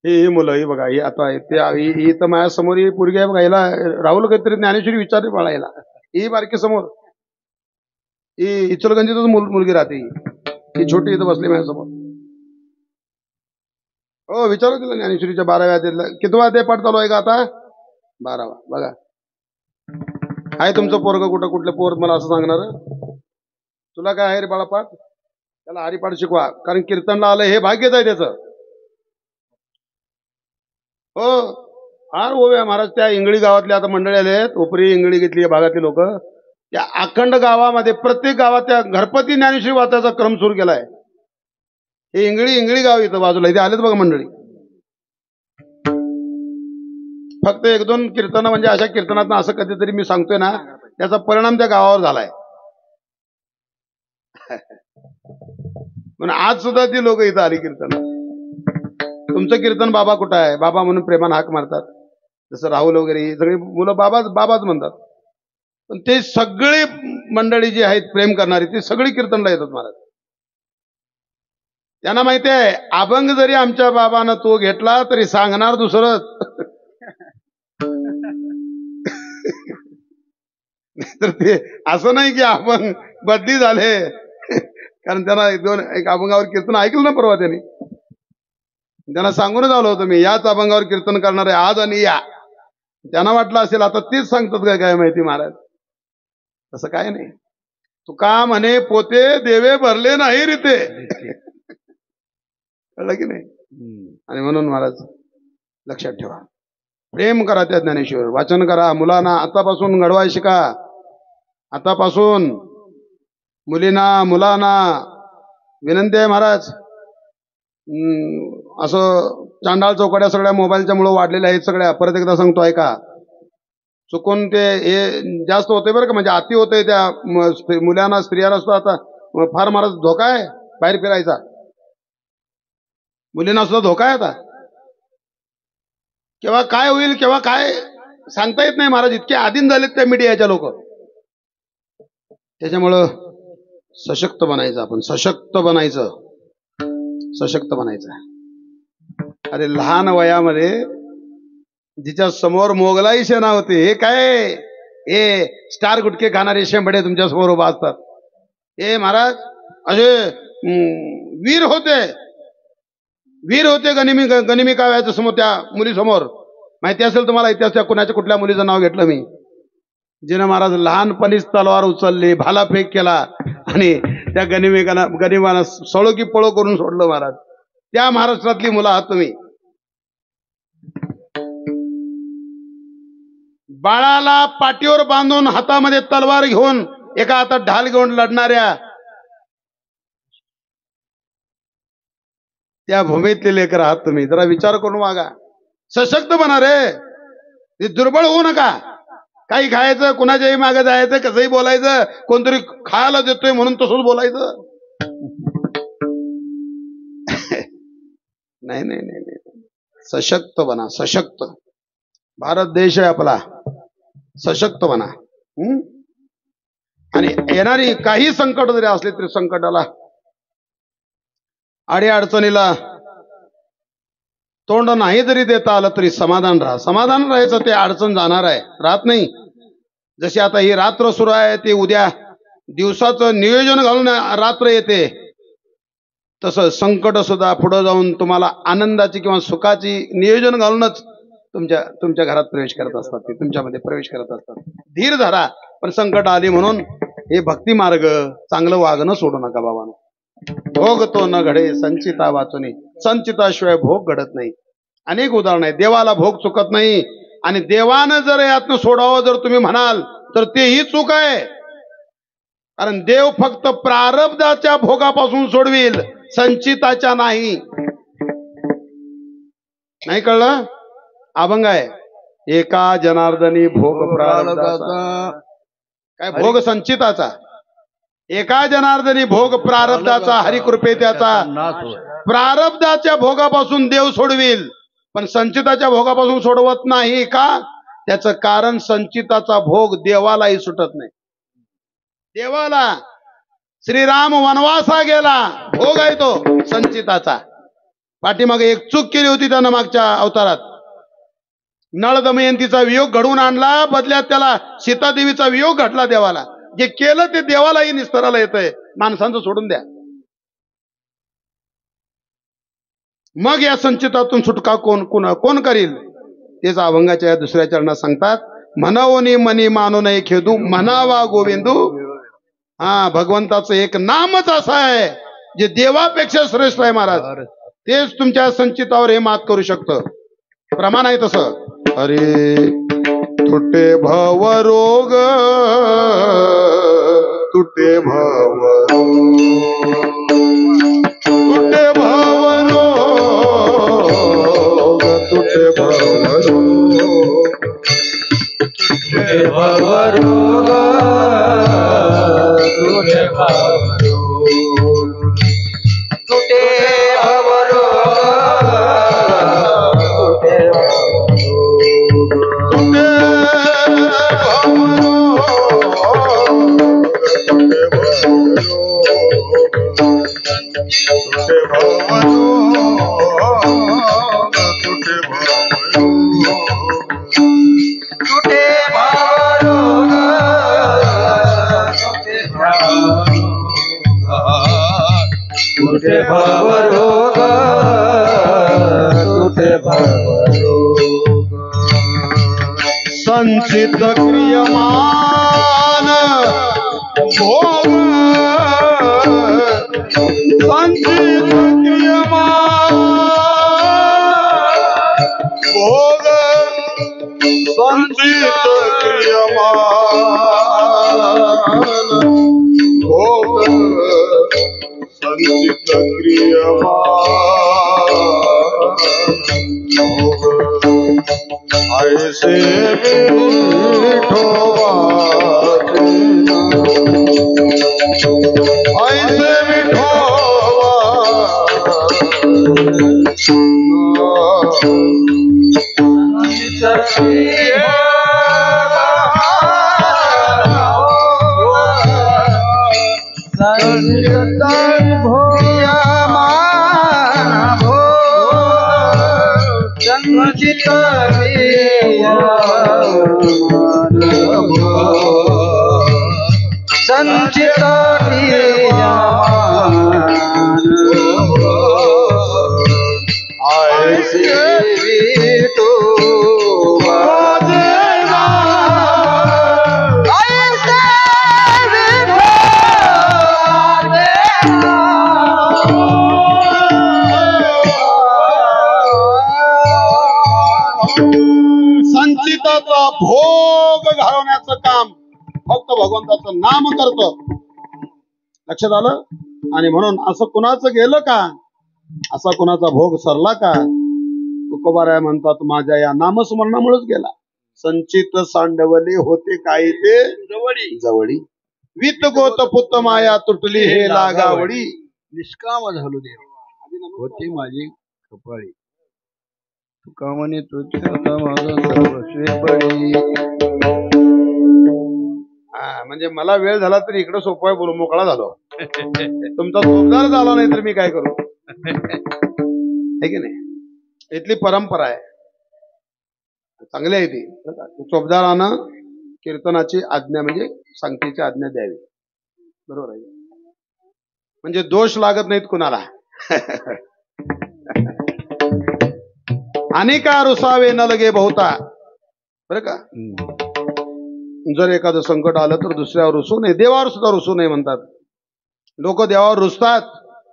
ही मुलं, ही बघा, ही आता ही तर माझ्या समोर ही पोरगी आहे बघा. हिला राहुल काहीतरी ज्ञानेश्वरी विचारली बाळायला. ही बारकी समोर, ही इचलगंजीतच मुलगी राहते. ही छोटी इथं बसली माझ्यासमोर. हो, विचारू तिला ज्ञानेश्वरीच्या 12व्या अध्यायातला कितवा अध्याय पाठ चालू आहे का आता? 12वा. बघा, आहे तुमचं पोरग कुठं? कुठलं पोर मला असं सांगणार? तुला काय आहे रे बाळा पाठ? त्याला हरिपाठ शिकवा, कारण कीर्तनला आलं हे भाग्यच आहे त्याचं. हो, फार ओव्या महाराज. त्या इंगळी गावातले आता मंडळी आले आहेत, उपरी इंगळी घेतली या भागातले लोक. त्या अखंड गावामध्ये प्रत्येक गावात त्या घरपती ज्ञानेश्वरी वाचायचा क्रम सुरू केलाय. हे इंगळी गाव इथं बाजूला, इथे आलेत बघा मंडळी. फक्त 1-2 कीर्तन म्हणजे अशा कीर्तनात असं कधीतरी मी सांगतोय ना, त्याचा परिणाम त्या गावावर झालाय. म्हणून आज सुद्धा ती लोक इथं आली कीर्तन. तुमचं कीर्तन बाबा कुठं आहे? बाबा म्हणून प्रेमानं हाक मारतात. जसं राहुल वगैरे ही सगळी मुलं बाबाच म्हणतात. पण ते सगळी मंडळी जी आहेत प्रेम करणारी, ती सगळी कीर्तनला येतात महाराज. त्यांना माहिती आहे, अभंग जरी आमच्या बाबानं तो घेतला तरी सांगणार दुसरंच. तर ते असं नाही की अभंग बदली झाले, कारण त्यांना एक अभंगावर कीर्तन ऐकलं ना परवा त्यांनी. त्यांना सांगूनच आलो होतो मी, याच अभंगावर कीर्तन करणार आहे आज आणि या. त्यांना वाटलं असेल आता तेच सांगतात काय माहिती महाराज. तसं काय नाही. तुका म्हणे पोते देवे भरले नाही रीते. कळलं की नाही? आणि म्हणून महाराज लक्षात ठेवा, प्रेम करा त्या ज्ञानेश्वर, वाचन करा. मुलांना आतापासून घडवाय शिका. आतापासून मुलांना विनंती आहे महाराज. असं चांडाळ चौकड्या सगळ्या मोबाईलच्या मुळे वाढलेल्या आहेत सगळ्या. परत एकदा सांगतो ऐका. चुकून ते हे जास्त होते बरं का, म्हणजे अति होतंय त्या मुलांना स्त्रियांना सुद्धा. आता फार महाराज धोका आहे बाहेर फिरायचा. मुलींना सुद्धा धोका आहे आता. केव्हा काय होईल केव्हा काय सांगता येत नाही महाराज. इतके आधीन झालेत त्या मीडियाच्या लोक. त्याच्यामुळं सशक्त बनायचं आपण. सशक्त बनायचं. अरे लहान वयामध्ये जिच्या समोर मोगलाई सेना होती, हे काय हे स्टार गुटके खाणारे शेंबडे तुमच्या समोर उभा असतात. हे महाराज असे वीर होते गनिमी काव्याच्या समोर, त्या मुलीसमोर. माहिती असेल तुम्हाला इतिहास, त्या कुठल्या मुलीचं नाव घेतलं मी, जिनं महाराज लहानपणीच तलवार उचलली, भालाफेक केला आणि त्या गनिमाना सळो की पळो करून सोडलं महाराज. त्या महाराष्ट्रातली मुलं आहात तुम्ही. बाळाला पाठीवर बांधून हातामध्ये तलवार घेऊन, एका हातात ढाल घेऊन लढणाऱ्या त्या भूमीतले लेकर आहात तुम्ही. जरा विचार करून वागा. सशक्त बना रे. दुर्बळ होऊ नका. काही खायचं, कुणाच्याही मागे जायचं, कसंही बोलायचं, कोणतरी खायला देतोय म्हणून तसंच बोलायचं. नाही. सशक्त बना. सशक्त. भारत देश आहे आपला. सशक्त बना. आणि येणारी काही संकट जरी असले तरी संकटाला, अडी अडचणीला तोंड नाही जरी देता आलं तरी समाधान राहायचं. ते अडचण जाणार आहे, राहत नाही. जशी आता ही रात्र सुरू आहे, ते उद्या दिवसाचं नियोजन घालून रात्र येते, तसं संकट सुद्धा पुढे जाऊन तुम्हाला आनंदाची किंवा सुखाची नियोजन घालूनच तुमच्या घरात प्रवेश करत असतात. ते तुमच्यामध्ये प्रवेश करत असतात. धीर धरा. पण संकट आली म्हणून हे भक्ती मार्ग चांगलं वागणं सोडू नका बाबांनो. भोग तो न घडे संचिता वाचुनी. संचिताशिवाय भोग घडत नाही. अनेक उदाहरण आहेत. देवाला भोग चुकत नाही. आणि देवानं जर यातनं सोडावं जर तुम्ही म्हणाल तर तेही चूक आहे. कारण देव फक्त प्रारब्धाच्या भोगापासून सोडविल, संचिताच्या नाही. नाही कळलं? अभंग आहे. एका जनार्दनी भोग प्रारब्धाचा. काय भोग संचिताचा. एका जनार्दनी भोग प्रारब्धाचा, हरिकृपे त्याचा. प्रारब्धाच्या भोगापासून देव सोडविल, पण संचिताच्या भोगापासून सोडवत नाही. का? त्याचं कारण संचिताचा भोग देवालाही सुटत नाही. देवाला श्रीराम वनवासा गेला, भोग आहे तो संचिताचा. पाठीमागे एक चूक केली होती त्यानं मागच्या अवतारात. नळ दमयंतीचा वियोग घडवून आणला, बदल्यात त्याला सीतादेवीचा वियोग घडला देवाला. जे केलं ते देवालाही निस्तराला येतंय. माणसांचं सोडून द्या. मग या संचितातून सुटका कोण करील? तेच अभंगाच्या दुसऱ्या चरणात सांगतात. म्हणवनी मनी मानू नये खेदू, म्हणावा गोविंदू. भगवंताचं एक नामच असं आहे जे देवापेक्षा श्रेष्ठ आहे महाराज. तेच तुमच्या संचितावर हे मात करू शकतं. प्रमाण आहे तसं. अरे तुटे भव रोग, तुटे भव तुटे भव रोग, तुटे भव रोग, तुटे भव रोग, तुटे भव रोग, तुटे भव संचित क्रियमान भोग, संचित क्रियमान भोग, संचित क्रियमान भोग, संचित क्रियमान ऐसे विठोबा ऐसे संचित संचिताचा भोग घालवण्याचं काम फक्त भगवंताचं नाम करतो. लक्षात आलं? आणि म्हणून असं कुणाचं गेलं का, असा कुणाचा भोग सरला का, तुकोबाराय म्हणतात माझ्या या नामस्मरणामुळेच गेला. संचित सांडवले होते काही ते जवळी वित गोत पुत्त माया तुटली हे लागावडी निष्काम झालो देव होती माझी कपाळी तुका म्हणे तुझ्या म्हणजे मला वेळ झाला तरी इकडे सोपा बोलू मोकळा झालो. तुमचा जोरदार झाला नाही तर मी काय करू, है की नाही? इथली परंपरा आहे, चांगली आहे ती. चोपदारानं कीर्तनाची आज्ञा म्हणजे संगतीची आज्ञा द्यावी, बरोबर आहे? म्हणजे दोष लागत नाहीत कुणाला. आणि का रुसावे न लगे बहुता, बरं का? जर एखादं संकट आलं तर दुसऱ्यावर रुसू नये, देवावर सुद्धा रुसू नये म्हणतात. लोक देवावर रुसतात.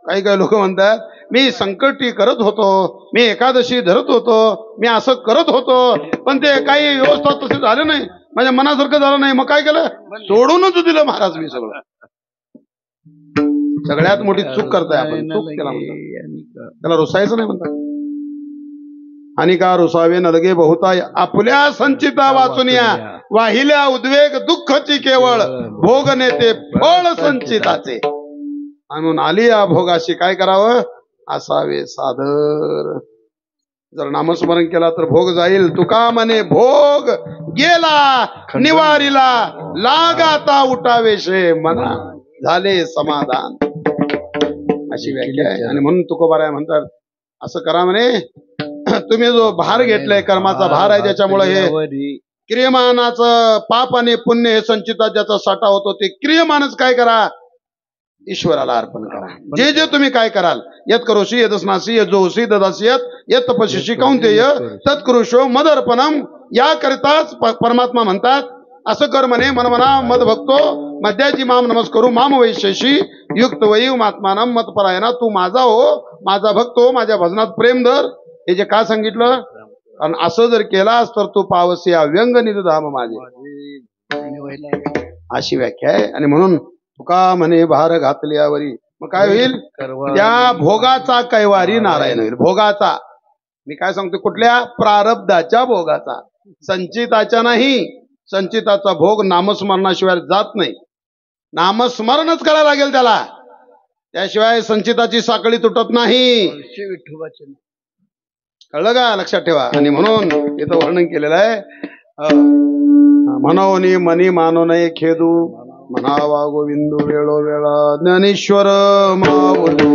काही काही लोक म्हणतात मी संकटी करत होतो, मी एकादशी धरत होतो, मी असं करत होतो, पण ते काही व्यवस्था तसे झाले नाही, माझ्या मनासारखं झालं नाही. मग काय केलं? सोडूनच दिलं महाराज मी सगळं. सगळ्यात मोठी चूक करताय आपण, चूक केला म्हणतात, त्याला रुसायचं नाही म्हणतात. आणि का रुसावे न लगे बहुता आपल्या संचिता वाचुनिया वाहिल्या उद्वेग दुःखची केवळ भोग नेते फळ संचिताचे. म्हणून आली या भोगाशी काय करावं? असावे सादर. जर नामस्मरण केला तर भोग जाईल. तुका म्हणे भोग गेला निवारीला लागाता उठावेशे मना झाले समाधान, अशी व्याख्या आहे. आणि म्हणून तुकोबाराय म्हणतात असं करा म्हणे, तुम्ही जो भार घेतलाय कर्माचा भार आहे, ज्याच्यामुळे हे क्रियमानाचं पाप आणि पुण्य हे संचितात ज्याचा साठा होतो, ते क्रियमानच काय करा? ईश्वराला अर्पण करा. जे जे तुम्ही काय कराल, यत करोशी यदस्नासी यजोसी ददासी यत तपस्वी कौंतेय तत्कृशो मदर्पणम, याकरिताच परमात्मा म्हणतात असं कर म्हणे. मनमना मद भक्तो मध्याची माम नमस्करू माम वैशेषी युक्त वैव मात्मानम मतपरायणा. तू माझा हो, माझा भक्त हो, माझ्या भजनात प्रेम धर. हे जे का सांगितलं? आणि असं जर केलास तर तू पावसी अव्यंग निधाम माझे, अशी व्याख्या आहे. आणि म्हणून तुका म्हणे भार घातल्यावरी मग काय होईल? त्या भोगाचा कैवारी नारायण होईल. भोगाचा मी काय सांगतो? कुठल्या? प्रारब्धाच्या भोगाचा, संचिताच्या नाही. संचिताचा भोग नामस्मरणाशिवाय जात नाही. नामस्मरणच करायला लागेल त्याला, त्याशिवाय संचिताची साखळी तुटत नाही. कळलं का? लक्षात ठेवा. आणि म्हणून इथं वर्णन केलेलं आहे, मनोनी मनी मानो नये खेदू म्हणावा गोविंदू वेळोवेळा ज्ञानेश्वर माऊली.